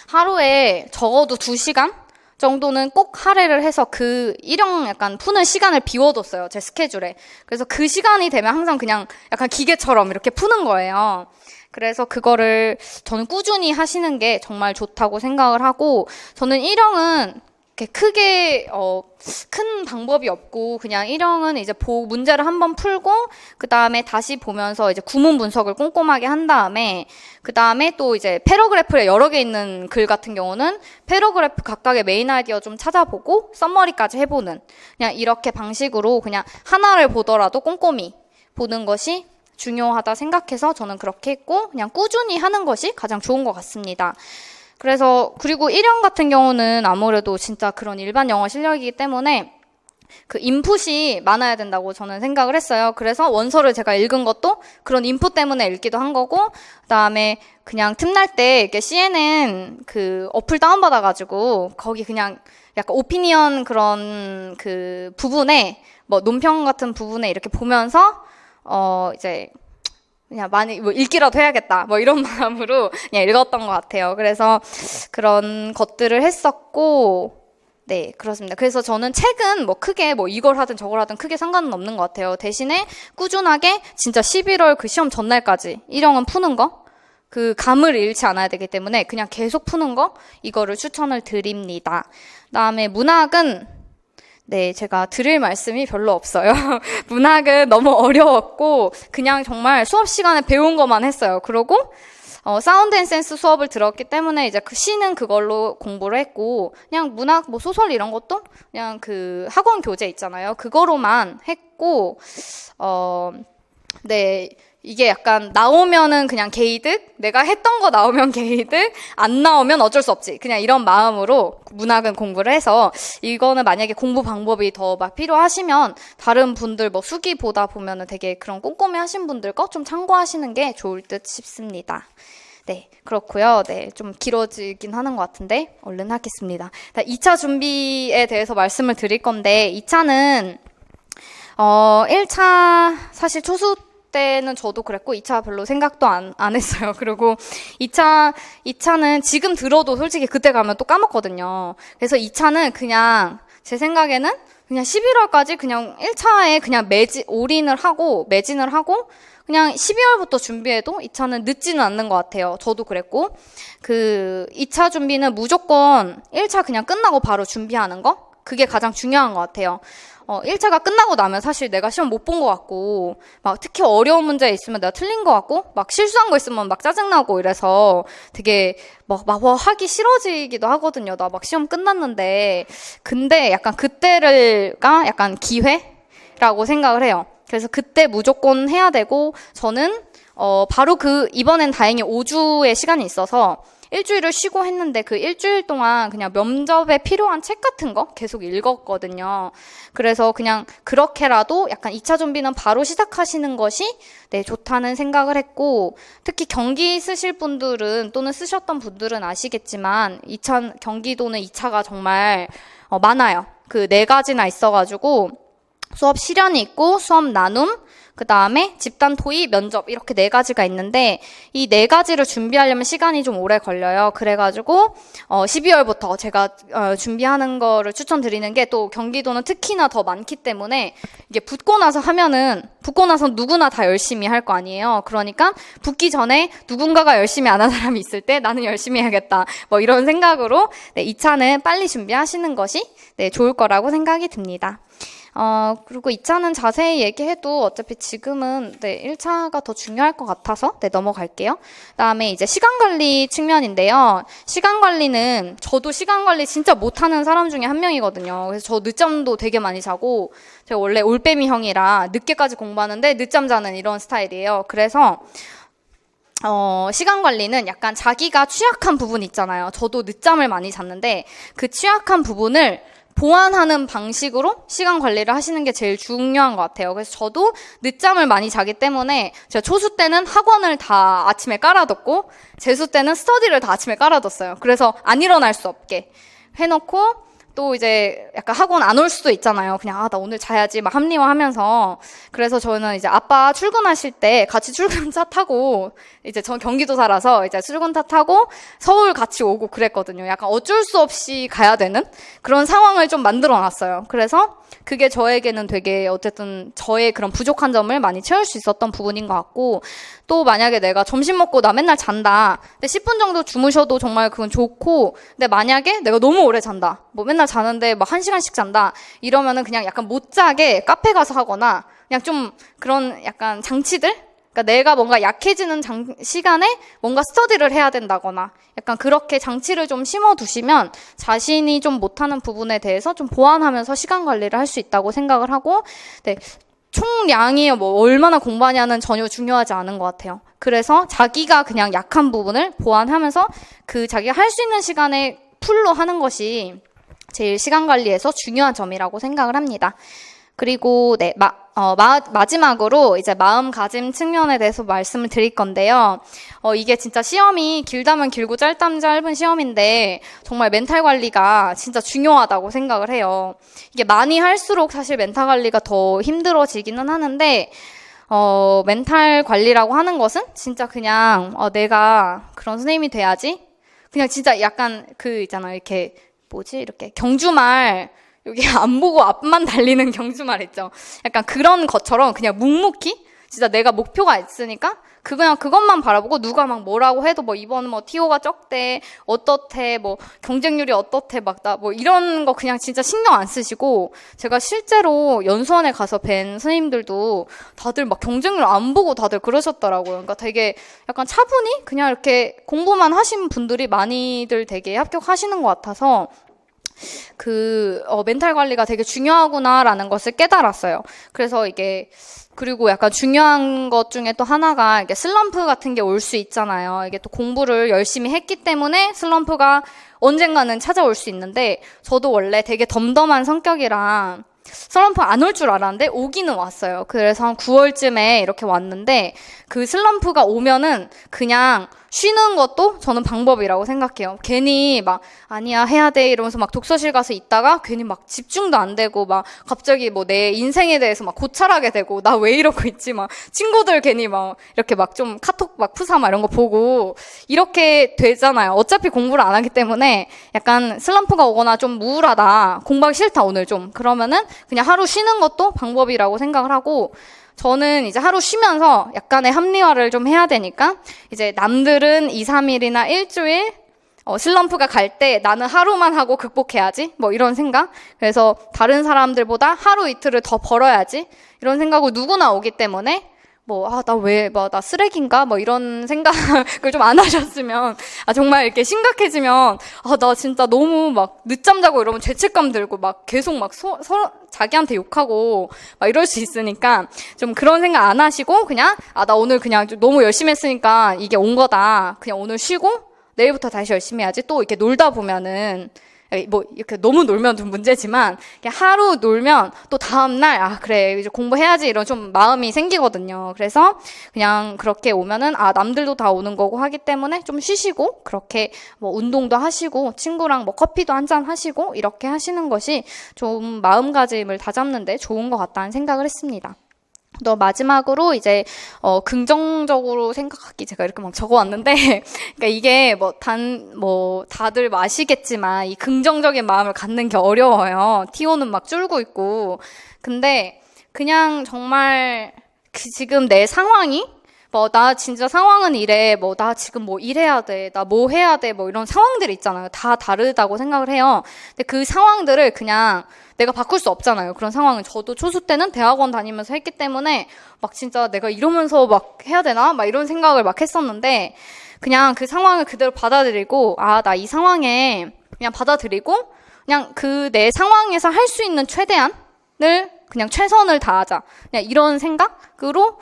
Speaker 2: 하루에 적어도 2시간? 정도는 꼭 할애를 해서 그 일형 약간 푸는 시간을 비워뒀어요. 제 스케줄에. 그래서 그 시간이 되면 항상 그냥 약간 기계처럼 이렇게 푸는 거예요. 그래서 그거를 저는 꾸준히 하시는 게 정말 좋다고 생각을 하고 저는 일형은 이렇게 크게 큰 방법이 없고 그냥 일형은 이제 문제를 한번 풀고 그 다음에 다시 보면서 이제 구문 분석을 꼼꼼하게 한 다음에 그 다음에 또 이제 패러그래프에 여러 개 있는 글 같은 경우는 패러그래프 각각의 메인 아이디어 좀 찾아보고 썸머리까지 해보는 그냥 이렇게 방식으로 그냥 하나를 보더라도 꼼꼼히 보는 것이 중요하다 생각해서 저는 그렇게 했고 그냥 꾸준히 하는 것이 가장 좋은 것 같습니다. 그리고 일형 같은 경우는 아무래도 진짜 그런 일반 영어 실력이기 때문에 그 인풋이 많아야 된다고 저는 생각을 했어요. 그래서 원서를 제가 읽은 것도 그런 인풋 때문에 읽기도 한 거고, 그 다음에 그냥 틈날 때 이렇게 CNN 그 어플 다운받아가지고 거기 그냥 약간 오피니언 그런 그 부분에 논평 같은 부분에 이렇게 보면서 이제 그냥 많이 읽기라도 해야겠다 이런 마음으로 그냥 읽었던 것 같아요. 그래서 그런 것들을 했었고 네 그렇습니다. 그래서 저는 책은 크게 이걸 하든 저걸 하든 크게 상관은 없는 것 같아요. 대신에 꾸준하게 진짜 11월 그 시험 전날까지 일형은 푸는 거 그 감을 잃지 않아야 되기 때문에 그냥 계속 푸는 거 이거를 추천을 드립니다. 그다음에 문학은 네, 제가 드릴 말씀이 별로 없어요. 문학은 너무 어려웠고 그냥 정말 수업 시간에 배운 것만 했어요. 그리고 사운드 앤 센스 수업을 들었기 때문에 이제 그 시는 그걸로 공부를 했고 그냥 문학 소설 이런 것도 그냥 그 학원 교재 있잖아요. 그거로만 했고 네. 이게 약간 나오면은 그냥 개이득, 내가 했던 거 나오면 개이득, 안 나오면 어쩔 수 없지. 그냥 이런 마음으로 문학은 공부를 해서 이거는 만약에 공부 방법이 더 필요하시면 다른 분들 수기 보다 보면은 되게 그런 꼼꼼히 하신 분들 거 좀 참고하시는 게 좋을 듯 싶습니다. 네, 그렇고요. 네, 좀 길어지긴 하는 것 같은데 얼른 하겠습니다. 2차 준비에 대해서 말씀을 드릴 건데 2차는 1차 사실 초수 때는 저도 그랬고 2차 별로 생각도 안 했어요. 그리고 2차는 지금 들어도 솔직히 그때 가면 또 까먹거든요. 그래서 2차는 그냥 제 생각에는 그냥 11월까지 그냥 1차에 그냥 올인을 하고 매진을 하고 그냥 12월부터 준비해도 2차는 늦지는 않는 것 같아요. 저도 그랬고 2차 준비는 무조건 1차 그냥 끝나고 바로 준비하는 거 그게 가장 중요한 것 같아요. 1차가 끝나고 나면 사실 내가 시험 못 본 것 같고, 특히 어려운 문제 있으면 내가 틀린 것 같고, 실수한 거 있으면 짜증나고 이래서 되게 하기 싫어지기도 하거든요. 나 시험 끝났는데. 근데 약간 그때가 약간 기회라고 생각을 해요. 그래서 그때 무조건 해야 되고, 저는 바로 이번엔 다행히 5주의 시간이 있어서 일주일을 쉬고 했는데, 그 일주일 동안 그냥 면접에 필요한 책 같은 거 계속 읽었거든요. 그래서 그냥 그렇게라도 약간 2차 준비는 바로 시작하시는 것이 네, 좋다는 생각을 했고, 특히 경기 쓰실 분들은 또는 쓰셨던 분들은 아시겠지만 경기도는 2차가 정말 많아요. 그 4가지나 있어가지고 수업 실연이 있고, 수업 나눔, 그 다음에 집단 토의, 면접 이렇게 4가지가 있는데, 이 4가지를 준비하려면 시간이 좀 오래 걸려요. 그래가지고 12월부터 제가 준비하는 거를 추천드리는 게, 또 경기도는 특히나 더 많기 때문에 이게 붙고 나서 누구나 다 열심히 할 거 아니에요. 그러니까 붙기 전에 누군가가 열심히 안 한 사람이 있을 때 나는 열심히 해야겠다, 뭐 이런 생각으로 네, 2차는 빨리 준비하시는 것이 네, 좋을 거라고 생각이 듭니다. 그리고 2차는 자세히 얘기해도 어차피 지금은 네, 1차가 더 중요할 것 같아서 네, 넘어갈게요. 그다음에 이제 시간 관리 측면인데요. 시간 관리는 저도 시간 관리 진짜 못하는 사람 중에 한 명이거든요. 그래서 저 늦잠도 되게 많이 자고, 제가 원래 올빼미형이라 늦게까지 공부하는데 늦잠 자는 이런 스타일이에요. 그래서 시간 관리는 약간 자기가 취약한 부분 있잖아요. 저도 늦잠을 많이 잤는데 그 취약한 부분을 보완하는 방식으로 시간 관리를 하시는 게 제일 중요한 것 같아요. 그래서 저도 늦잠을 많이 자기 때문에 제가 초수 때는 학원을 다 아침에 깔아뒀고, 재수 때는 스터디를 다 아침에 깔아뒀어요. 그래서 안 일어날 수 없게 해놓고, 또 이제 약간 학원 안 올 수도 있잖아요. 그냥 나 오늘 자야지 막 합리화하면서. 그래서 저는 이제 아빠 출근하실 때 같이 출근차 타고, 이제 전 경기도 살아서 이제 출근차 타고 서울 같이 오고 그랬거든요. 약간 어쩔 수 없이 가야 되는 그런 상황을 좀 만들어 놨어요. 그래서 그게 저에게는 되게 어쨌든 저의 그런 부족한 점을 많이 채울 수 있었던 부분인 것 같고, 또 만약에 내가 점심 먹고 나 맨날 잔다, 근데 10분 정도 주무셔도 정말 그건 좋고, 근데 만약에 내가 너무 오래 잔다, 뭐 맨날 자는데 막 1시간씩 잔다 이러면은 그냥 약간 못 자게 카페 가서 하거나, 그냥 좀 그런 약간 장치들, 그러니까 내가 뭔가 약해지는 시간에 뭔가 스터디를 해야 된다거나 약간 그렇게 장치를 좀 심어두시면 자신이 좀 못하는 부분에 대해서 좀 보완하면서 시간 관리를 할 수 있다고 생각을 하고, 네, 총량이 뭐 얼마나 공부하냐는 전혀 중요하지 않은 것 같아요. 그래서 자기가 그냥 약한 부분을 보완하면서 그 자기가 할 수 있는 시간에 풀로 하는 것이 제일 시간 관리에서 중요한 점이라고 생각을 합니다. 그리고 네, 마지막으로 이제 마음가짐 측면에 대해서 말씀을 드릴 건데요. 이게 진짜 시험이 길다면 길고 짧다면 짧은 시험인데 정말 멘탈 관리가 진짜 중요하다고 생각을 해요. 이게 많이 할수록 사실 멘탈 관리가 더 힘들어지기는 하는데, 멘탈 관리라고 하는 것은 진짜 그냥 내가 그런 선생님이 돼야지. 그냥 진짜 약간 있잖아요. 이렇게 경주말, 여기 안 보고 앞만 달리는 경주말 있죠. 약간 그런 것처럼 그냥 묵묵히 진짜 내가 목표가 있으니까 그냥 그것만 바라보고, 누가 막 뭐라고 해도 뭐 이번은 뭐 티오가 적대, 어떻대, 뭐 경쟁률이 어떻대, 뭐 이런 거 그냥 진짜 신경 안 쓰시고, 제가 실제로 연수원에 가서 뵌 선생님들도 다들 막 경쟁률 안 보고 다들 그러셨더라고요. 그러니까 되게 약간 차분히 그냥 이렇게 공부만 하신 분들이 많이들 되게 합격하시는 것 같아서 멘탈 관리가 되게 중요하구나라는 것을 깨달았어요. 그래서 그리고 약간 중요한 것 중에 또 하나가 이게 슬럼프 같은 게 올 수 있잖아요. 이게 또 공부를 열심히 했기 때문에 슬럼프가 언젠가는 찾아올 수 있는데, 저도 원래 되게 덤덤한 성격이라 슬럼프 안 올 줄 알았는데 오기는 왔어요. 그래서 한 9월쯤에 이렇게 왔는데, 그 슬럼프가 오면은 그냥 쉬는 것도 저는 방법이라고 생각해요. 괜히 아니야 해야 돼 이러면서 독서실 가서 있다가 괜히 집중도 안 되고 갑자기 내 인생에 대해서 고찰하게 되고, 나 왜 이러고 있지, 친구들 괜히 이렇게 좀 카톡 푸사 이런 거 보고 이렇게 되잖아요. 어차피 공부를 안 하기 때문에 약간 슬럼프가 오거나 좀 우울하다, 공부하기 싫다 오늘 좀, 그러면은 그냥 하루 쉬는 것도 방법이라고 생각을 하고, 저는 이제 하루 쉬면서 약간의 합리화를 좀 해야 되니까, 이제 남들은 2, 3일이나 일주일 슬럼프가 갈 때 나는 하루만 하고 극복해야지, 뭐 이런 생각. 그래서 다른 사람들보다 하루 이틀을 더 벌어야지, 이런 생각으로 누구나 오기 때문에 나 쓰레기인가? 이런 생각을 좀 안 하셨으면, 정말 이렇게 심각해지면, 나 진짜 너무 막 늦잠 자고 이러면 죄책감 들고 막 계속 막 자기한테 욕하고 막 이럴 수 있으니까 좀 그런 생각 안 하시고 그냥, 나 오늘 그냥 좀 너무 열심히 했으니까 이게 온 거다. 그냥 오늘 쉬고 내일부터 다시 열심히 해야지. 또 이렇게 놀다 보면은, 이렇게 너무 놀면 좀 문제지만, 하루 놀면 또 다음날, 그래, 이제 공부해야지, 이런 좀 마음이 생기거든요. 그래서 그냥 그렇게 오면은, 남들도 다 오는 거고 하기 때문에 좀 쉬시고, 그렇게 운동도 하시고, 친구랑 커피도 한잔 하시고, 이렇게 하시는 것이 좀 마음가짐을 다잡는데 좋은 것 같다는 생각을 했습니다. 또 마지막으로 이제 긍정적으로 생각하기, 제가 이렇게 막 적어왔는데 그러니까 이게 다들 아시겠지만 이 긍정적인 마음을 갖는 게 어려워요. TO는 막 줄고 있고. 근데 그냥 정말 지금 내 상황이 나 진짜 상황은 이래, 나 지금 일해야 돼, 나 뭐 해야 돼, 이런 상황들이 있잖아요. 다 다르다고 생각을 해요. 근데 그 상황들을 그냥 내가 바꿀 수 없잖아요. 그런 상황은. 저도 초수 때는 대학원 다니면서 했기 때문에 막 진짜 내가 이러면서 막 해야 되나? 막 이런 생각을 막 했었는데, 그냥 그 상황을 그대로 받아들이고, 나 이 상황에 그냥 받아들이고, 그냥 내 상황에서 할 수 있는 최대한을 그냥 최선을 다하자. 그냥 이런 생각으로,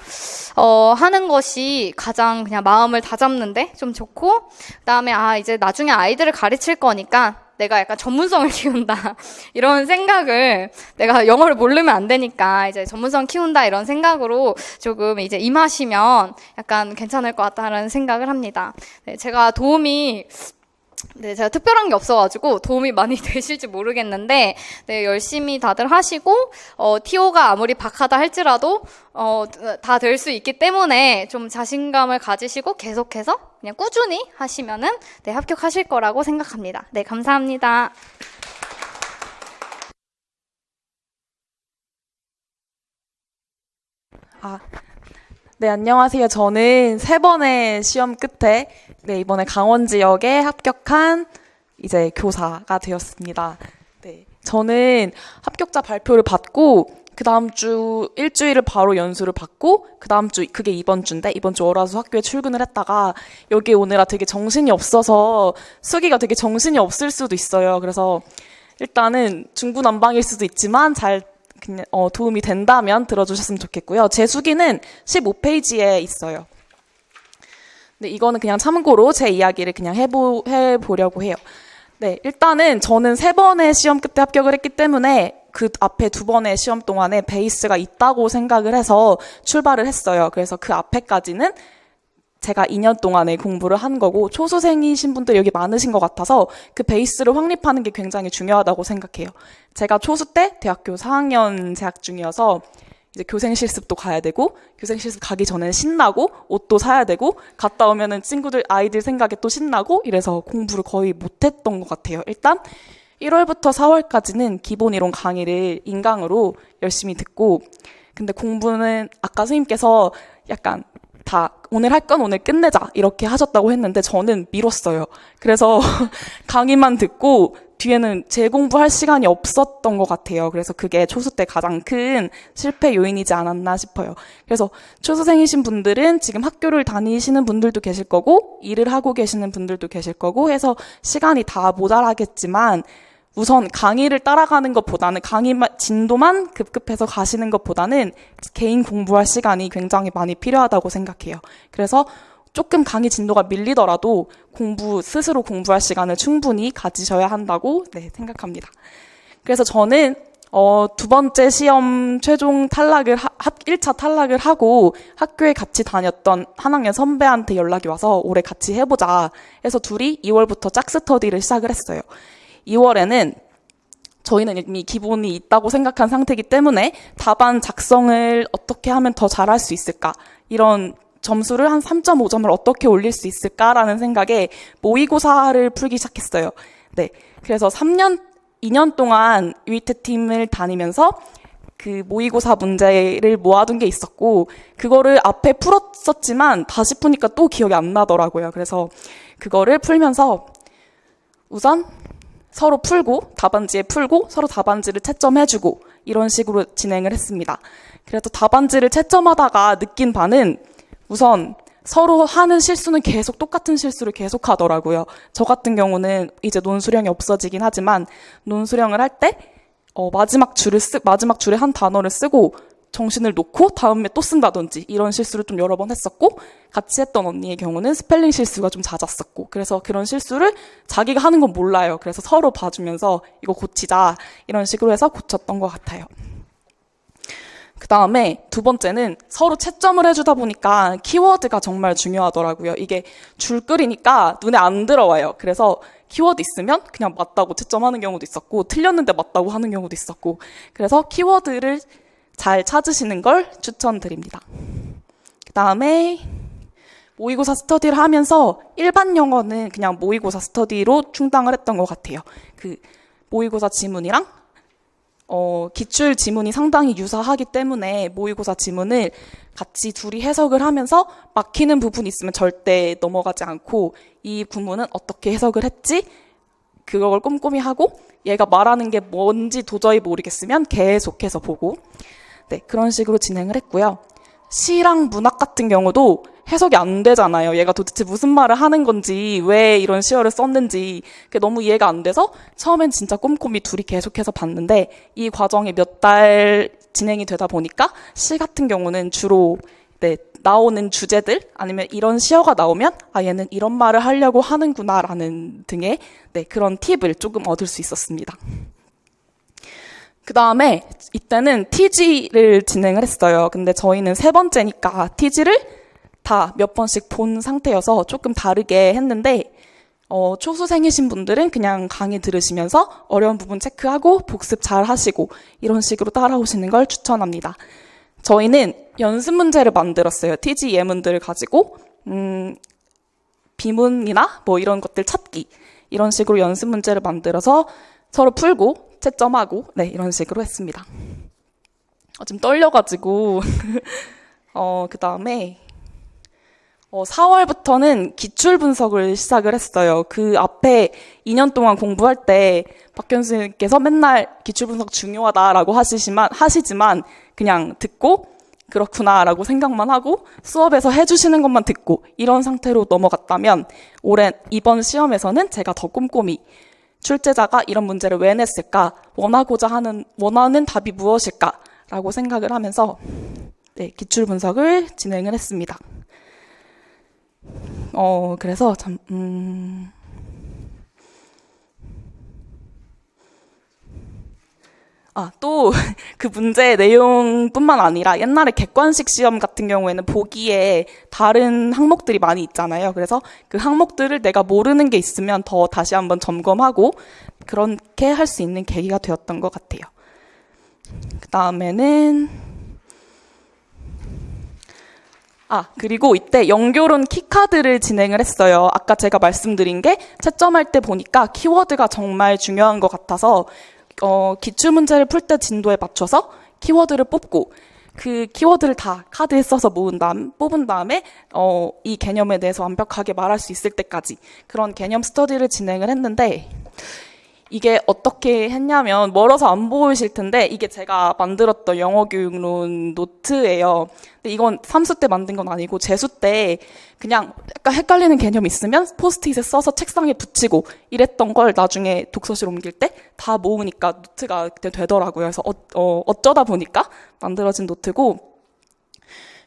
Speaker 2: 하는 것이 가장 그냥 마음을 다잡는데 좀 좋고, 그 다음에, 이제 나중에 아이들을 가르칠 거니까 내가 약간 전문성을 키운다. 이런 생각을, 내가 영어를 모르면 안 되니까 이제 전문성 키운다. 이런 생각으로 조금 이제 임하시면 약간 괜찮을 것 같다는 생각을 합니다. 네, 제가 특별한 게 없어가지고 도움이 많이 되실지 모르겠는데, 네, 열심히 다들 하시고, TO가 아무리 박하다 할지라도, 다 될 수 있기 때문에 좀 자신감을 가지시고 계속해서 그냥 꾸준히 하시면은, 네, 합격하실 거라고 생각합니다. 네, 감사합니다.
Speaker 3: 네, 안녕하세요. 저는 3번의 시험 끝에, 이번에 강원 지역에 합격한 이제 교사가 되었습니다. 네, 저는 합격자 발표를 받고, 그 다음 주 일주일을 바로 연수를 받고, 그 다음 주, 그게 이번 주인데, 이번 주 월화수 학교에 출근을 했다가, 여기 오느라 되게 정신이 없어서, 수기가 되게 정신이 없을 수도 있어요. 그래서, 일단은 중구난방일 수도 있지만, 그냥 도움이 된다면 들어주셨으면 좋겠고요. 제 수기는 15페이지에 있어요. 네, 이거는 그냥 참고로 제 이야기를 그냥 해보려고 해요. 네, 일단은 저는 3번의 시험 끝에 합격을 했기 때문에 그 앞에 2번의 시험 동안에 베이스가 있다고 생각을 해서 출발을 했어요. 그래서 그 앞에까지는 제가 2년 동안에 공부를 한 거고, 초수생이신 분들 여기 많으신 것 같아서 그 베이스를 확립하는 게 굉장히 중요하다고 생각해요. 제가 초수 때 대학교 4학년 재학 중이어서 이제 교생 실습도 가야 되고, 교생 실습 가기 전엔 신나고, 옷도 사야 되고, 갔다 오면은 아이들 생각에 또 신나고, 이래서 공부를 거의 못했던 것 같아요. 일단 1월부터 4월까지는 기본 이론 강의를 인강으로 열심히 듣고, 근데 공부는 아까 선생님께서 약간 오늘 할 건 오늘 끝내자 이렇게 하셨다고 했는데 저는 미뤘어요. 그래서 강의만 듣고 뒤에는 재공부할 시간이 없었던 것 같아요. 그래서 그게 초수 때 가장 큰 실패 요인이지 않았나 싶어요. 그래서 초수생이신 분들은 지금 학교를 다니시는 분들도 계실 거고, 일을 하고 계시는 분들도 계실 거고 해서 시간이 다 모자라겠지만, 우선 강의를 따라가는 것보다는, 강의 진도만 급급해서 가시는 것보다는 개인 공부할 시간이 굉장히 많이 필요하다고 생각해요. 그래서 조금 강의 진도가 밀리더라도 스스로 공부할 시간을 충분히 가지셔야 한다고 생각합니다. 그래서 저는 2번째 시험 최종 1차 탈락을 하고 학교에 같이 다녔던 한 학년 선배한테 연락이 와서 올해 같이 해보자 해서 둘이 2월부터 짝스터디를 시작을 했어요. 2월에는 저희는 이미 기본이 있다고 생각한 상태이기 때문에 답안 작성을 어떻게 하면 더 잘할 수 있을까, 이런 점수를 한 3.5점을 어떻게 올릴 수 있을까라는 생각에 모의고사를 풀기 시작했어요. 네, 그래서 2년 동안 위트 팀을 다니면서 그 모의고사 문제를 모아둔 게 있었고, 그거를 앞에 풀었었지만 다시 푸니까 또 기억이 안 나더라고요. 그래서 그거를 풀면서 우선 서로 풀고, 답안지에 풀고, 서로 답안지를 채점해주고, 이런 식으로 진행을 했습니다. 그래서 답안지를 채점하다가 느낀 바는 우선 서로 하는 실수는 계속 똑같은 실수를 계속 하더라고요. 저 같은 경우는 이제 논수령이 없어지긴 하지만 논수령을 할 때 마지막 줄에 한 단어를 쓰고 정신을 놓고 다음에 또 쓴다든지 이런 실수를 좀 여러 번 했었고, 같이 했던 언니의 경우는 스펠링 실수가 좀 잦았었고, 그래서 그런 실수를 자기가 하는 건 몰라요. 그래서 서로 봐주면서 이거 고치자 이런 식으로 해서 고쳤던 것 같아요. 그 다음에 두 번째는 서로 채점을 해주다 보니까 키워드가 정말 중요하더라고요. 이게 줄 끓이니까 눈에 안 들어와요. 그래서 키워드 있으면 그냥 맞다고 채점하는 경우도 있었고, 틀렸는데 맞다고 하는 경우도 있었고, 그래서 키워드를 잘 찾으시는 걸 추천드립니다. 그 다음에 모의고사 스터디를 하면서 일반 영어는 그냥 모의고사 스터디로 충당을 했던 것 같아요. 그 모의고사 지문이랑 기출 지문이 상당히 유사하기 때문에 모의고사 지문을 같이 둘이 해석을 하면서 막히는 부분이 있으면 절대 넘어가지 않고, 이 구문은 어떻게 해석을 했지? 그걸 꼼꼼히 하고, 얘가 말하는 게 뭔지 도저히 모르겠으면 계속해서 보고, 네, 그런 식으로 진행을 했고요. 시랑 문학 같은 경우도 해석이 안 되잖아요. 얘가 도대체 무슨 말을 하는 건지, 왜 이런 시어를 썼는지 그게 너무 이해가 안 돼서 처음엔 진짜 꼼꼼히 둘이 계속해서 봤는데, 이 과정이 몇 달 진행이 되다 보니까 시 같은 경우는 주로 나오는 주제들 아니면 이런 시어가 나오면 얘는 이런 말을 하려고 하는구나라는 등의 그런 팁을 조금 얻을 수 있었습니다. 그 다음에 이때는 TG를 진행을 했어요. 근데 저희는 세 번째니까 TG를 다 몇 번씩 본 상태여서 조금 다르게 했는데, 초수생이신 분들은 그냥 강의 들으시면서 어려운 부분 체크하고 복습 잘 하시고 이런 식으로 따라오시는 걸 추천합니다. 저희는 연습 문제를 만들었어요. TG 예문들을 가지고 비문이나 뭐 이런 것들 찾기, 이런 식으로 연습 문제를 만들어서 서로 풀고 채점하고 이런 식으로 했습니다. 좀 떨려가지고 그 다음에 4월부터는 기출 분석을 시작을 했어요. 그 앞에 2년 동안 공부할 때 박현 선생님께서 맨날 기출 분석 중요하다라고 하시지만 그냥 듣고 그렇구나라고 생각만 하고 수업에서 해주시는 것만 듣고 이런 상태로 넘어갔다면, 이번 시험에서는 제가 더 꼼꼼히 출제자가 이런 문제를 왜 냈을까, 원하는 답이 무엇일까라고 생각을 하면서 기출 분석을 진행을 했습니다. 그래서 또 그 문제 내용뿐만 아니라 옛날에 객관식 시험 같은 경우에는 보기에 다른 항목들이 많이 있잖아요. 그래서 그 항목들을 내가 모르는 게 있으면 더 다시 한번 점검하고 그렇게 할 수 있는 계기가 되었던 것 같아요. 그 다음에는 그리고 이때 연결론 키카드를 진행을 했어요. 아까 제가 말씀드린 게 채점할 때 보니까 키워드가 정말 중요한 것 같아서 기출문제를 풀 때 진도에 맞춰서 키워드를 뽑고, 그 키워드를 다 카드에 써서 뽑은 다음에 이 개념에 대해서 완벽하게 말할 수 있을 때까지 그런 개념 스터디를 진행을 했는데, 이게 어떻게 했냐면 멀어서 안 보이실 텐데 이게 제가 만들었던 영어교육론 노트예요. 근데 이건 삼수 때 만든 건 아니고 재수 때 그냥 약간 헷갈리는 개념 있으면 포스트잇에 써서 책상에 붙이고 이랬던 걸 나중에 독서실 옮길 때 다 모으니까 노트가 그때 되더라고요. 그래서 어쩌다 보니까 만들어진 노트고,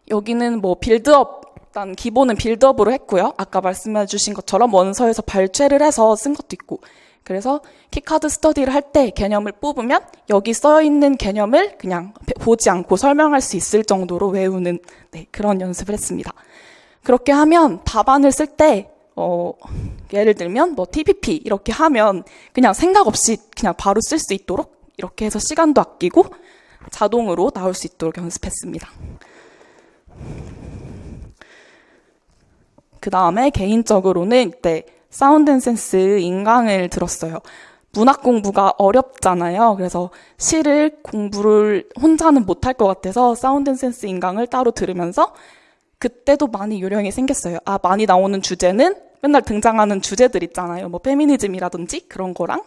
Speaker 3: 여기는 뭐 빌드업, 일단 기본은 빌드업으로 했고요. 아까 말씀해 주신 것처럼 원서에서 발췌를 해서 쓴 것도 있고, 그래서 키카드 스터디를 할 때 개념을 뽑으면 여기 써있는 개념을 그냥 보지 않고 설명할 수 있을 정도로 외우는 그런 연습을 했습니다. 그렇게 하면 답안을 쓸 때 예를 들면 뭐 TPP 이렇게 하면 그냥 생각 없이 그냥 바로 쓸 수 있도록 이렇게 해서 시간도 아끼고 자동으로 나올 수 있도록 연습했습니다. 그 다음에 개인적으로는 이때 사운드 앤 센스 인강을 들었어요. 문학 공부가 어렵잖아요. 그래서 시를 공부를 혼자는 못할 것 같아서 사운드 앤 센스 인강을 따로 들으면서 그때도 많이 요령이 생겼어요. 많이 나오는 주제는 맨날 등장하는 주제들 있잖아요. 뭐 페미니즘이라든지 그런 거랑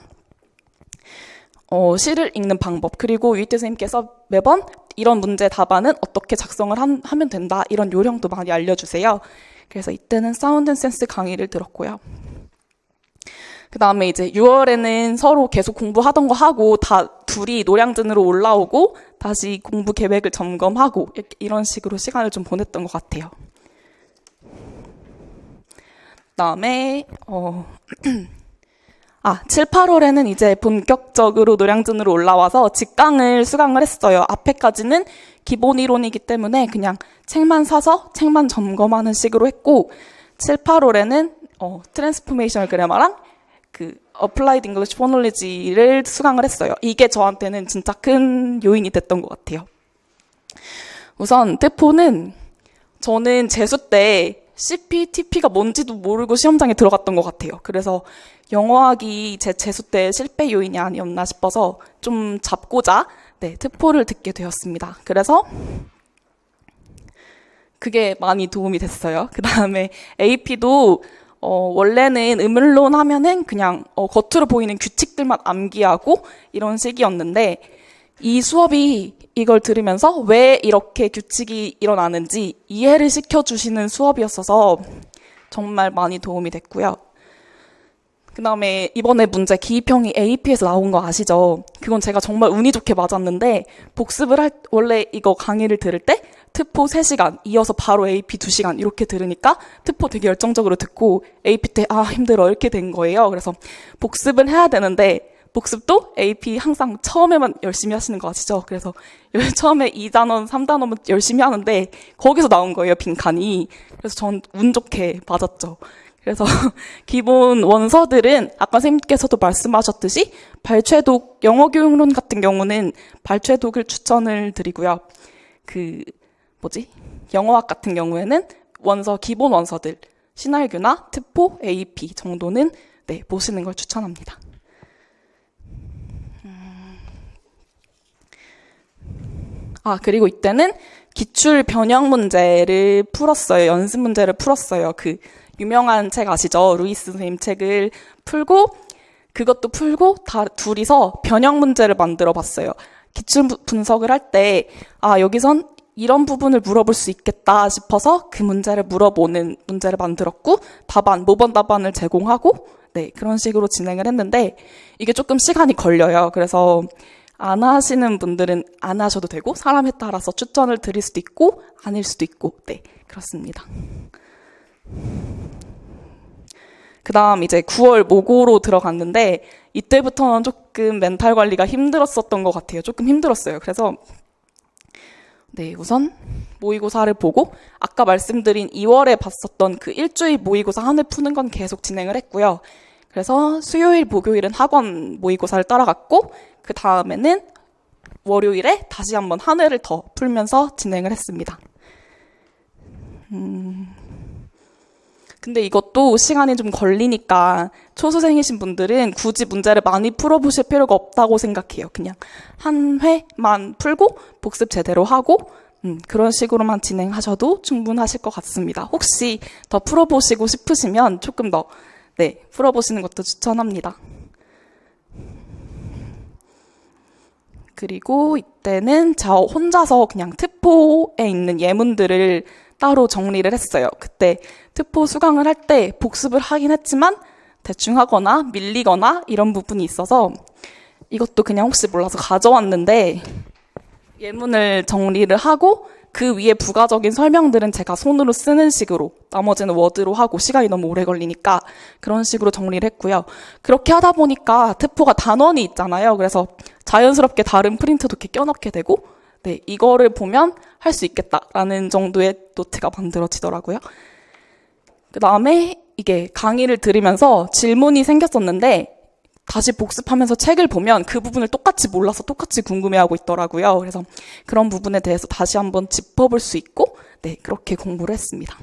Speaker 3: 시를 읽는 방법, 그리고 유이태 선생님께서 매번 이런 문제 답안은 어떻게 작성을 하면 된다, 이런 요령도 많이 알려주세요. 그래서 이때는 사운드 앤 센스 강의를 들었고요. 그 다음에 이제 6월에는 서로 계속 공부하던 거 하고 다 둘이 노량진으로 올라오고 다시 공부 계획을 점검하고 이런 식으로 시간을 좀 보냈던 것 같아요. 그 다음에 7, 8월에는 이제 본격적으로 노량진으로 올라와서 직강을 수강을 했어요. 앞에까지는 기본 이론이기 때문에 그냥 책만 사서 책만 점검하는 식으로 했고, 7, 8월에는 트랜스포메이셔널 그래머랑 그 어플라이드 잉글리시 포놀리지를 수강을 했어요. 이게 저한테는 진짜 큰 요인이 됐던 것 같아요. 우선 TEFO는 저는 재수 때 CP, TP가 뭔지도 모르고 시험장에 들어갔던 것 같아요. 그래서 영어학이 제 재수 때 실패 요인이 아니었나 싶어서 좀 잡고자 TEFO를 듣게 되었습니다. 그래서 그게 많이 도움이 됐어요. 그 다음에 AP도 원래는 음을론 하면은 그냥 겉으로 보이는 규칙들만 암기하고 이런 식이었는데, 이 수업이 이걸 들으면서 왜 이렇게 규칙이 일어나는지 이해를 시켜주시는 수업이었어서 정말 많이 도움이 됐고요. 그 다음에 이번에 문제 기입형이 AP에서 나온 거 아시죠? 그건 제가 정말 운이 좋게 맞았는데, 복습을 원래 이거 강의를 들을 때 TEFO 3시간, 이어서 바로 AP 2시간 이렇게 들으니까 TEFO 되게 열정적으로 듣고 AP 때 힘들어 이렇게 된 거예요. 그래서 복습은 해야 되는데, 복습도 AP 항상 처음에만 열심히 하시는 거 아시죠? 그래서 처음에 2단원, 3단원은 열심히 하는데 거기서 나온 거예요, 빈칸이. 그래서 전 운 좋게 맞았죠. 그래서 기본 원서들은 아까 선생님께서도 말씀하셨듯이 발췌독, 영어교육론 같은 경우는 발췌독을 추천을 드리고요. 영어학 같은 경우에는 기본 원서들, 신할규나 TEFO, AP 정도는 보시는 걸 추천합니다. 그리고 이때는 기출 변형 문제를 풀었어요. 연습 문제를 풀었어요. 그 유명한 책 아시죠? 루이스 선생님 책을 풀고, 그것도 풀고 둘이서 변형 문제를 만들어 봤어요. 기출 분석을 할 때 여기선 이런 부분을 물어볼 수 있겠다 싶어서 그 문제를 물어보는 문제를 만들었고, 모번 답안을 제공하고 그런 식으로 진행을 했는데, 이게 조금 시간이 걸려요. 그래서 안 하시는 분들은 안 하셔도 되고, 사람에 따라서 추천을 드릴 수도 있고 아닐 수도 있고 그렇습니다. 그 다음 이제 9월 모고로 들어갔는데, 이때부터는 조금 멘탈 관리가 힘들었었던 것 같아요. 조금 힘들었어요. 그래서 우선 모의고사를 보고, 아까 말씀드린 2월에 봤었던 그 일주일 모의고사 한 회 푸는 건 계속 진행을 했고요. 그래서 수요일, 목요일은 학원 모의고사를 따라갔고, 그 다음에는 월요일에 다시 한번 한 회를 더 풀면서 진행을 했습니다. 근데 이것도 시간이 좀 걸리니까 초수생이신 분들은 굳이 문제를 많이 풀어보실 필요가 없다고 생각해요. 그냥 한 회만 풀고 복습 제대로 하고 그런 식으로만 진행하셔도 충분하실 것 같습니다. 혹시 더 풀어보시고 싶으시면 조금 더 풀어보시는 것도 추천합니다. 그리고 이때는 저 혼자서 그냥 TEFO에 있는 예문들을 따로 정리를 했어요. 그때 TEFO 수강을 할 때 복습을 하긴 했지만 대충 하거나 밀리거나 이런 부분이 있어서 이것도 그냥 혹시 몰라서 가져왔는데, 예문을 정리를 하고 그 위에 부가적인 설명들은 제가 손으로 쓰는 식으로, 나머지는 워드로 하고 시간이 너무 오래 걸리니까 그런 식으로 정리를 했고요. 그렇게 하다 보니까 TEFO가 단원이 있잖아요. 그래서 자연스럽게 다른 프린트도 이렇게 껴넣게 되고, 이거를 보면 할 수 있겠다라는 정도의 노트가 만들어지더라고요. 그 다음에 이게 강의를 들으면서 질문이 생겼었는데, 다시 복습하면서 책을 보면 그 부분을 똑같이 몰라서 똑같이 궁금해하고 있더라고요. 그래서 그런 부분에 대해서 다시 한번 짚어볼 수 있고, 그렇게 공부를 했습니다.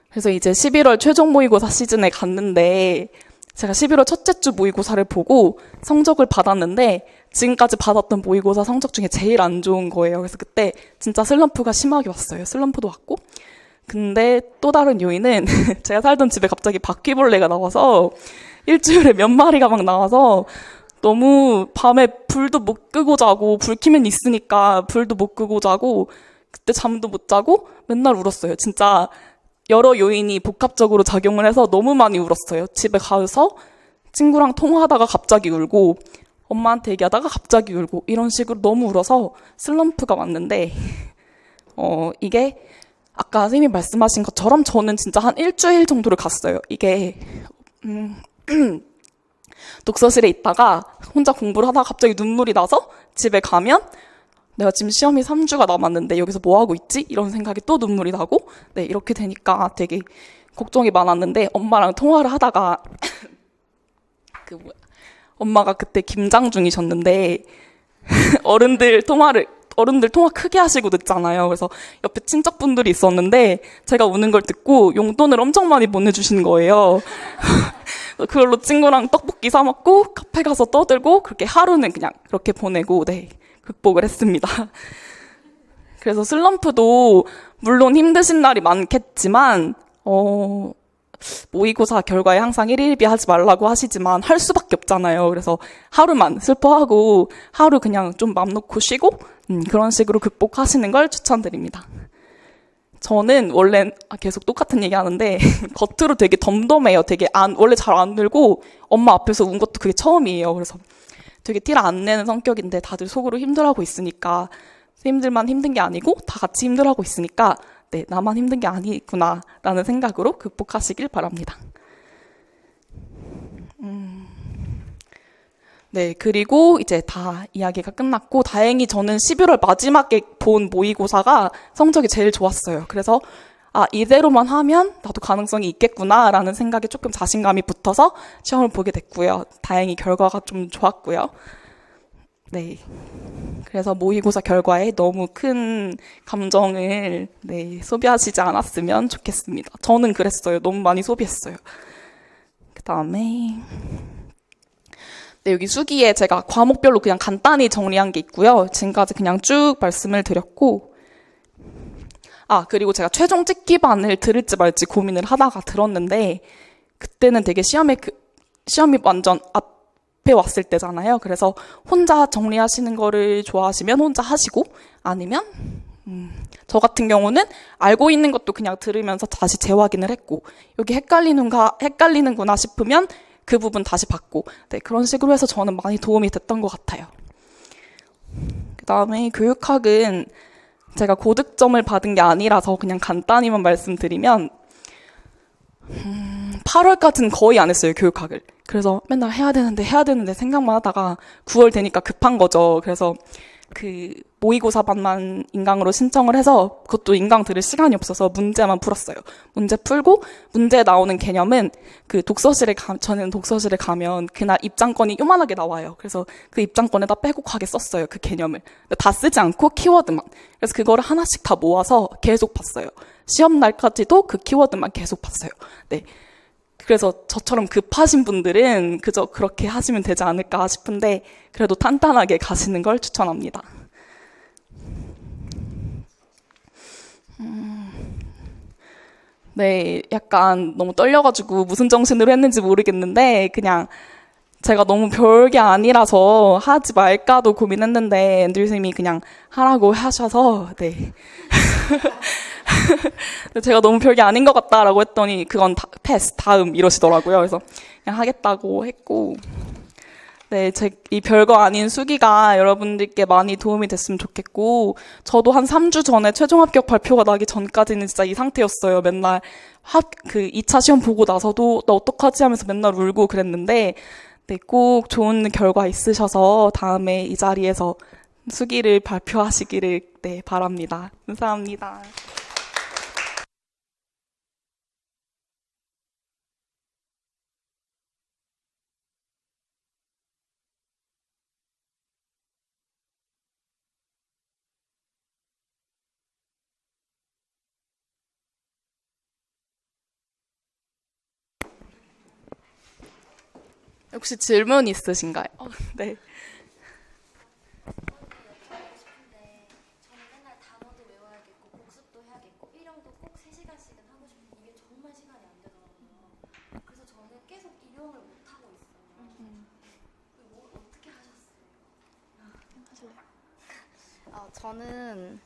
Speaker 3: 그래서 이제 11월 최종 모의고사 시즌에 갔는데, 제가 11월 첫째 주 모의고사를 보고 성적을 받았는데, 지금까지 받았던 모의고사 성적 중에 제일 안 좋은 거예요. 그래서 그때 진짜 슬럼프가 심하게 왔어요. 슬럼프도 왔고. 근데 또 다른 요인은 제가 살던 집에 갑자기 바퀴벌레가 나와서 일주일에 몇 마리가 막 나와서 너무 밤에 불도 못 끄고 자고, 불 켜면 있으니까 불도 못 끄고 자고, 그때 잠도 못 자고 맨날 울었어요. 진짜 여러 요인이 복합적으로 작용을 해서 너무 많이 울었어요. 집에 가서 친구랑 통화하다가 갑자기 울고, 엄마한테 얘기하다가 갑자기 울고, 이런 식으로 너무 울어서 슬럼프가 왔는데, 이게 아까 선생님이 말씀하신 것처럼 저는 진짜 한 일주일 정도를 갔어요. 이게 독서실에 있다가 혼자 공부를 하다가 갑자기 눈물이 나서 집에 가면 내가 지금 시험이 3주가 남았는데 여기서 뭐 하고 있지? 이런 생각이 또 눈물이 나고, 네, 이렇게 되니까 되게 걱정이 많았는데, 엄마랑 통화를 하다가 엄마가 그때 김장 중이셨는데 어른들 통화 크게 하시고 늦잖아요. 그래서 옆에 친척분들이 있었는데 제가 우는 걸 듣고 용돈을 엄청 많이 보내주신 거예요. 그걸로 친구랑 떡볶이 사 먹고 카페 가서 떠들고 그렇게 하루는 그냥 그렇게 보내고, 네, 극복을 했습니다. 그래서 슬럼프도 물론 힘드신 날이 많겠지만 모의고사 결과에 항상 1일비 하지 말라고 하시지만 할 수밖에 없잖아요. 그래서 하루만 슬퍼하고 하루 그냥 좀 맘 놓고 쉬고 그런 식으로 극복하시는 걸 추천드립니다. 저는 원래 계속 똑같은 얘기 하는데 겉으로 되게 덤덤해요. 되게 원래 잘 안 울고 엄마 앞에서 운 것도 그게 처음이에요. 그래서 되게 티를 안 내는 성격인데 다들 속으로 힘들어하고 있으니까 선생님들만 힘든 게 아니고 다 같이 힘들어하고 있으니까, 네, 나만 힘든 게 아니구나 라는 생각으로 극복하시길 바랍니다. 네, 그리고 이제 다 이야기가 끝났고 다행히 저는 11월 마지막에 본 모의고사가 성적이 제일 좋았어요. 그래서 이대로만 하면 나도 가능성이 있겠구나 라는 생각에 조금 자신감이 붙어서 시험을 보게 됐고요. 다행히 결과가 좀 좋았고요. 네, 그래서 모의고사 결과에 너무 큰 감정을, 네, 소비하시지 않았으면 좋겠습니다. 저는 그랬어요. 너무 많이 소비했어요. 그 다음에 네, 여기 수기에 제가 과목별로 그냥 간단히 정리한 게 있고요. 지금까지 그냥 쭉 말씀을 드렸고, 그리고 제가 최종 찍기반을 들을지 말지 고민을 하다가 들었는데, 그때는 되게 시험이 완전 앞에 왔을 때잖아요. 그래서 혼자 정리하시는 거를 좋아하시면 혼자 하시고, 아니면 저 같은 경우는 알고 있는 것도 그냥 들으면서 다시 재확인을 했고, 여기 헷갈리는구나 싶으면 그 부분 다시 받고, 네, 그런 식으로 해서 저는 많이 도움이 됐던 것 같아요. 그 다음에 교육학은 제가 고득점을 받은 게 아니라서 그냥 간단히만 말씀드리면 8월까지는 거의 안 했어요, 교육학을. 그래서 맨날 해야 되는데 생각만 하다가 9월 되니까 급한 거죠. 그래서 그 모의고사반만 인강으로 신청을 해서 그것도 인강 들을 시간이 없어서 문제만 풀었어요. 문제 풀고 문제에 나오는 개념은 저는 독서실에 가면 그날 입장권이 요만하게 나와요. 그래서 그 입장권에다 빼곡하게 썼어요, 그 개념을. 다 쓰지 않고 키워드만. 그래서 그거를 하나씩 다 모아서 계속 봤어요. 시험 날까지도 그 키워드만 계속 봤어요. 네. 그래서 저처럼 급하신 분들은 그저 그렇게 하시면 되지 않을까 싶은데 그래도 탄탄하게 가시는 걸 추천합니다. 네, 약간 너무 떨려가지고 무슨 정신으로 했는지 모르겠는데 그냥 제가 너무 별게 아니라서 하지 말까도 고민했는데 앤드류 선생님이 그냥 하라고 하셔서, 네. 제가 너무 별게 아닌 것 같다라고 했더니 그건 패스, 다음 이러시더라고요. 그래서 그냥 하겠다고 했고, 네, 이 별거 아닌 수기가 여러분들께 많이 도움이 됐으면 좋겠고, 저도 한 3주 전에 최종 합격 발표가 나기 전까지는 진짜 이 상태였어요. 맨날 2차 시험 보고 나서도 나 어떡하지 하면서 맨날 울고 그랬는데, 네, 꼭 좋은 결과 있으셔서 다음에 이 자리에서 수기를 발표하시기를, 네, 바랍니다. 감사합니다. 혹시 질문 있으신가요? 네.
Speaker 4: 저는 맨날 단어도 외워야겠고 복습도 해야겠고 일용도 꼭 3시간씩은 하고 싶은데 이게 정말 시간이 안 되더라고요. 그래서 저는 계속 일용을 못 하고 있어요. 어떻게
Speaker 2: 저는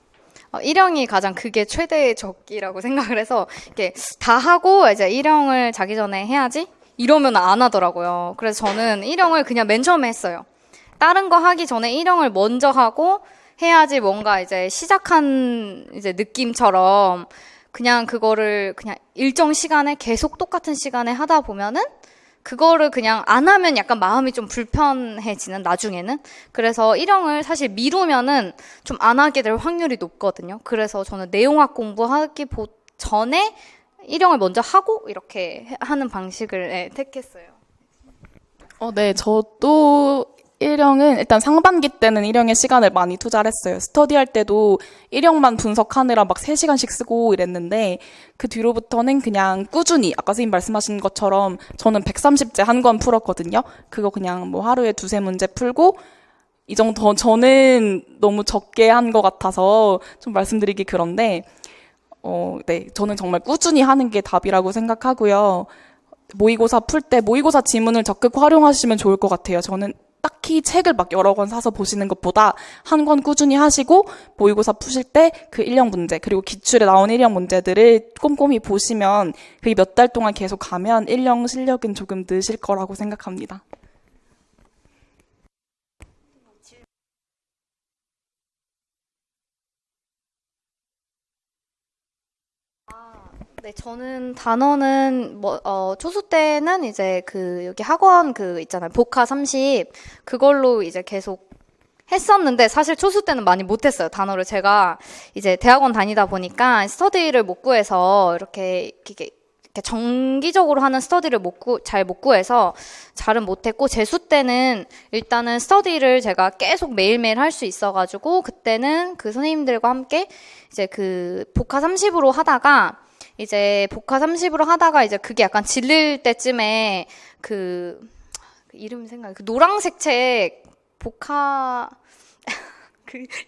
Speaker 2: 일형이 가장 그게 최대의 적이라고 생각을 해서 이렇게 다 하고 이제 일형을 자기 전에 해야지 이러면 안 하더라고요. 그래서 저는 일형을 그냥 맨 처음에 했어요. 다른 거 하기 전에 일형을 먼저 하고 해야지 뭔가 이제 시작한 이제 느낌처럼 그냥 그거를 그냥 일정 시간에 계속 똑같은 시간에 하다 보면은 그거를 그냥 안 하면 약간 마음이 좀 불편해지는 나중에는. 그래서 일형을 사실 미루면은 좀 안 하게 될 확률이 높거든요. 그래서 저는 내용학 공부하기 전에 일형을 먼저 하고 이렇게 하는 방식을 택했어요.
Speaker 3: 네, 저도 일형은 일단 상반기 때는 일형에 시간을 많이 투자를 했어요. 스터디할 때도 일형만 분석하느라 막 3시간씩 쓰고 이랬는데 그 뒤로부터는 그냥 꾸준히 아까 선생님 말씀하신 것처럼 저는 130제 한 권 풀었거든요. 그거 그냥 뭐 하루에 2-3문제 풀고 이 정도 저는 너무 적게 한 것 같아서 좀 말씀드리기 그런데 네, 저는 정말 꾸준히 하는 게 답이라고 생각하고요. 모의고사 풀 때 모의고사 지문을 적극 활용하시면 좋을 것 같아요. 저는 딱히 책을 막 여러 권 사서 보시는 것보다 한 권 꾸준히 하시고 모의고사 푸실 때 그 일형 문제 그리고 기출에 나온 일형 문제들을 꼼꼼히 보시면 그게 몇 달 동안 계속 가면 일형 실력은 조금 느실 거라고 생각합니다.
Speaker 2: 네, 저는 단어는 초수 때는 이제 여기 학원 있잖아요. 복화 30 그걸로 이제 계속 했었는데 사실 초수 때는 많이 못했어요. 단어를 제가 이제 대학원 다니다 보니까 스터디를 못 구해서 이렇게 정기적으로 하는 스터디를 잘 못 구해서 잘은 못했고 재수 때는 일단은 스터디를 제가 계속 매일매일 할 수 있어가지고 그때는 그 선생님들과 함께 이제 복화 30으로 하다가 이제 그게 약간 질릴 때쯤에 이름 생각이 노란색 책 복화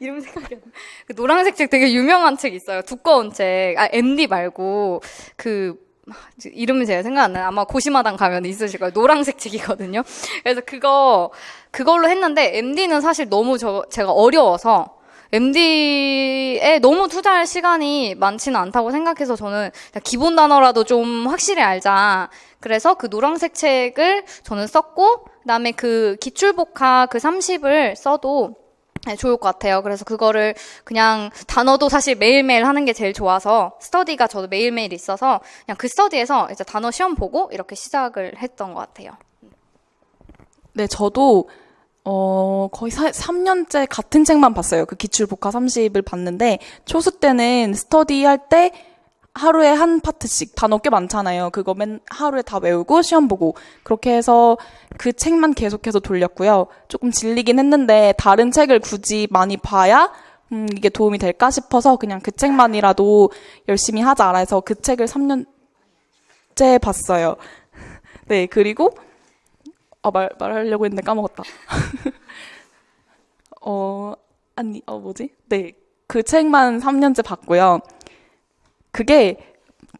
Speaker 2: 이름 생각이 안 나. 노란색 책 되게 유명한 책 있어요. 두꺼운 책. MD 말고 이름은 제가 생각 안 나요. 아마 고시마당 가면 있으실 거예요. 노란색 책이거든요. 그래서 그걸로 했는데 MD는 사실 너무 제가 어려워서 MD에 너무 투자할 시간이 많지는 않다고 생각해서 저는 기본 단어라도 좀 확실히 알자. 그래서 그 노란색 책을 저는 썼고, 그다음에 기출복화 30을 써도 좋을 것 같아요. 그래서 그거를 그냥 단어도 사실 매일매일 하는 게 제일 좋아서 스터디가 저도 매일매일 있어서 그냥 그 스터디에서 이제 단어 시험 보고 이렇게 시작을 했던 것 같아요.
Speaker 3: 네, 저도 거의 3년째 같은 책만 봤어요. 그 기출복화 30을 봤는데 초수 때는 스터디 할 때 하루에 한 파트씩 단어 꽤 많잖아요. 그거 하루에 다 외우고 시험 보고 그렇게 해서 그 책만 계속해서 돌렸고요. 조금 질리긴 했는데 다른 책을 굳이 많이 봐야 이게 도움이 될까 싶어서 그냥 그 책만이라도 열심히 하자 해서 그 책을 3년째 봤어요. 네, 그리고 말하려고 했는데 까먹었다. 네. 그 책만 3년째 봤고요. 그게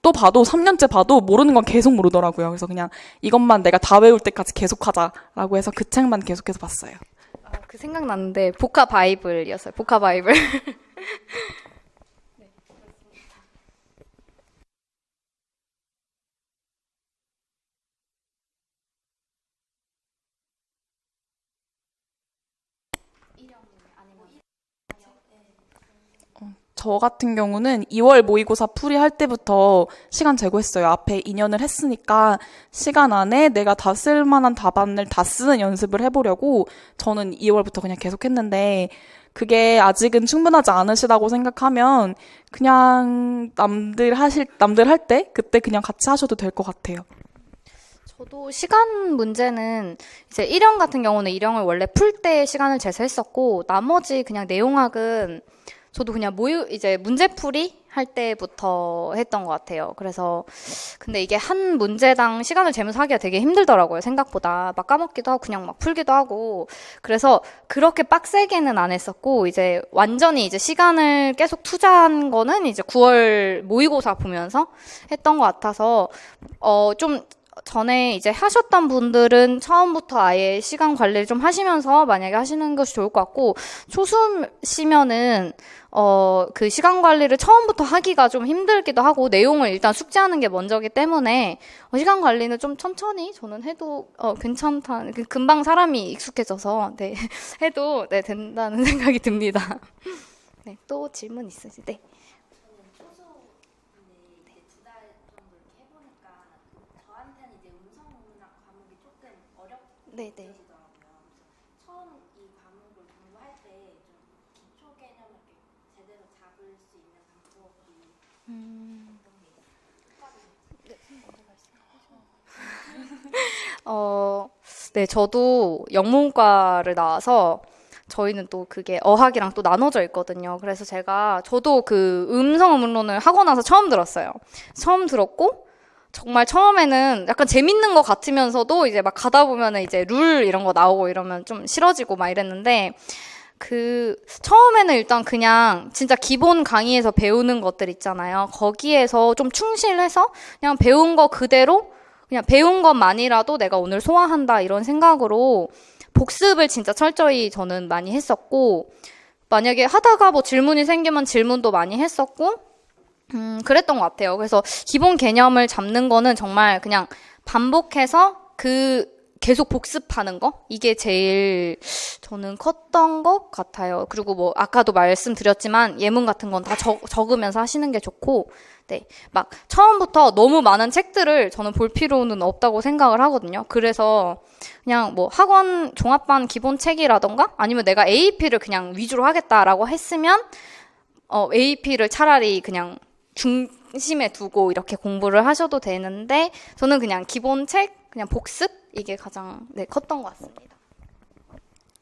Speaker 3: 또 봐도 3년째 봐도 모르는 건 계속 모르더라고요. 그래서 그냥 이것만 내가 다 외울 때까지 계속 하자라고 해서 그 책만 계속해서 봤어요.
Speaker 2: 그 생각났는데 복화 바이블이었어요. 복화 바이블.
Speaker 3: 저 같은 경우는 2월 모의고사 풀이할 때부터 시간 재고했어요. 앞에 2년을 했으니까 시간 안에 내가 다 쓸 만한 답안을 다 쓰는 연습을 해보려고 저는 2월부터 그냥 계속 했는데 그게 아직은 충분하지 않으시다고 생각하면 그냥 남들 할 때 그때 그냥 같이 하셔도 될 것 같아요.
Speaker 2: 저도 시간 문제는 이제 일형 같은 경우는 일형을 원래 풀 때 시간을 재서 했었고 나머지 그냥 내용학은 저도 그냥 이제 문제풀이 할 때부터 했던 것 같아요. 그래서 근데 이게 한 문제당 시간을 재면서 하기가 되게 힘들더라고요. 생각보다 막 까먹기도 하고 그냥 막 풀기도 하고 그래서 그렇게 빡세게는 안 했었고 이제 완전히 이제 시간을 계속 투자한 거는 이제 9월 모의고사 보면서 했던 것 같아서 좀 전에 이제 하셨던 분들은 처음부터 아예 시간 관리를 좀 하시면서 만약에 하시는 것이 좋을 것 같고, 초수시면은, 그 시간 관리를 처음부터 하기가 좀 힘들기도 하고, 내용을 일단 숙지하는 게 먼저기 때문에, 시간 관리는 좀 천천히 저는 해도, 괜찮다. 금방 사람이 익숙해져서, 네, 해도, 네, 된다는 생각이 듭니다. 네, 또 질문 있으시, 네.
Speaker 4: 저는 초수인데 이제 2달 정도 이렇게 해보니까 저한테는 이제 음성문학 과목이 조금 어렵게
Speaker 2: 네, 네.
Speaker 4: 느껴지더라고요. 그래서 처음 이 과목을 공부할 때 좀 기초 개념을 이렇게 제대로 잡을 수 있는 방법이 어떤 게
Speaker 2: 네, 저도 영문과를 나와서 저희는 또 그게 어학이랑 또 나눠져 있거든요. 그래서 저도 그 음성음론을 하고 나서 처음 들었어요. 처음 들었고, 정말 처음에는 약간 재밌는 것 같으면서도 이제 막 가다 보면은 이제 룰 이런 거 나오고 이러면 좀 싫어지고 막 이랬는데, 처음에는 일단 그냥 진짜 기본 강의에서 배우는 것들 있잖아요. 거기에서 좀 충실해서 그냥 배운 거 그대로 그냥 배운 것만이라도 내가 오늘 소화한다 이런 생각으로 복습을 진짜 철저히 저는 많이 했었고, 만약에 하다가 뭐 질문이 생기면 질문도 많이 했었고, 그랬던 것 같아요. 그래서 기본 개념을 잡는 거는 정말 그냥 반복해서 계속 복습하는 거? 이게 제일 저는 컸던 것 같아요. 그리고 뭐 아까도 말씀드렸지만 예문 같은 건 다 적으면서 하시는 게 좋고, 네, 막 처음부터 너무 많은 책들을 저는 볼 필요는 없다고 생각을 하거든요. 그래서 그냥 뭐 학원 종합반 기본 책이라던가 아니면 내가 AP를 그냥 위주로 하겠다라고 했으면 AP를 차라리 그냥 중심에 두고 이렇게 공부를 하셔도 되는데, 저는 그냥 기본 책, 그냥 복습? 이게 가장 컸던 것 같습니다.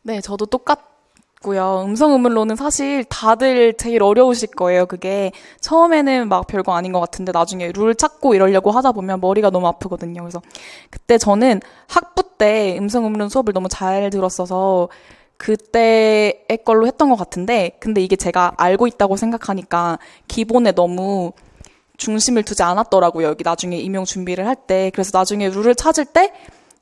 Speaker 3: 네, 저도 똑같고요. 음성음울로는 사실 다들 제일 어려우실 거예요. 그게 처음에는 막 별거 아닌 것 같은데 나중에 룰 찾고 이러려고 하다 보면 머리가 너무 아프거든요. 그래서 그때 저는 학부 때 음성음론 수업을 너무 잘 들었어서 그때의 걸로 했던 것 같은데, 근데 이게 제가 알고 있다고 생각하니까 기본에 너무 중심을 두지 않았더라고요. 여기 나중에 임용 준비를 할 때. 그래서 나중에 룰을 찾을 때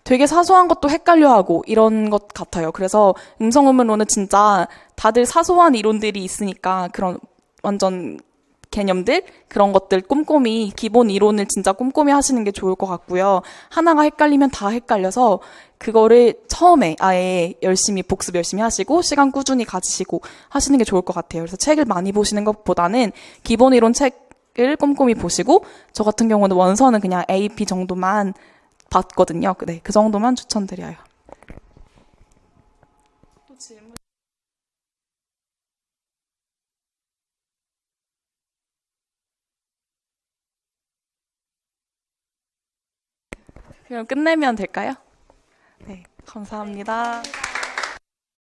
Speaker 3: 되게 사소한 것도 헷갈려하고 이런 것 같아요. 그래서 음성음론은 진짜 다들 사소한 이론들이 있으니까 그런 완전 개념들 그런 것들 꼼꼼히 기본 이론을 진짜 꼼꼼히 하시는 게 좋을 것 같고요. 하나가 헷갈리면 다 헷갈려서 그거를 처음에 아예 복습 열심히 하시고 시간 꾸준히 가지시고 하시는 게 좋을 것 같아요. 그래서 책을 많이 보시는 것보다는 기본 이론 책을 꼼꼼히 보시고, 저 같은 경우는 원서는 그냥 AP 정도만 봤거든요. 네, 그 정도만 추천드려요. 또 질문? 그럼 끝내면 될까요? 네, 감사합니다.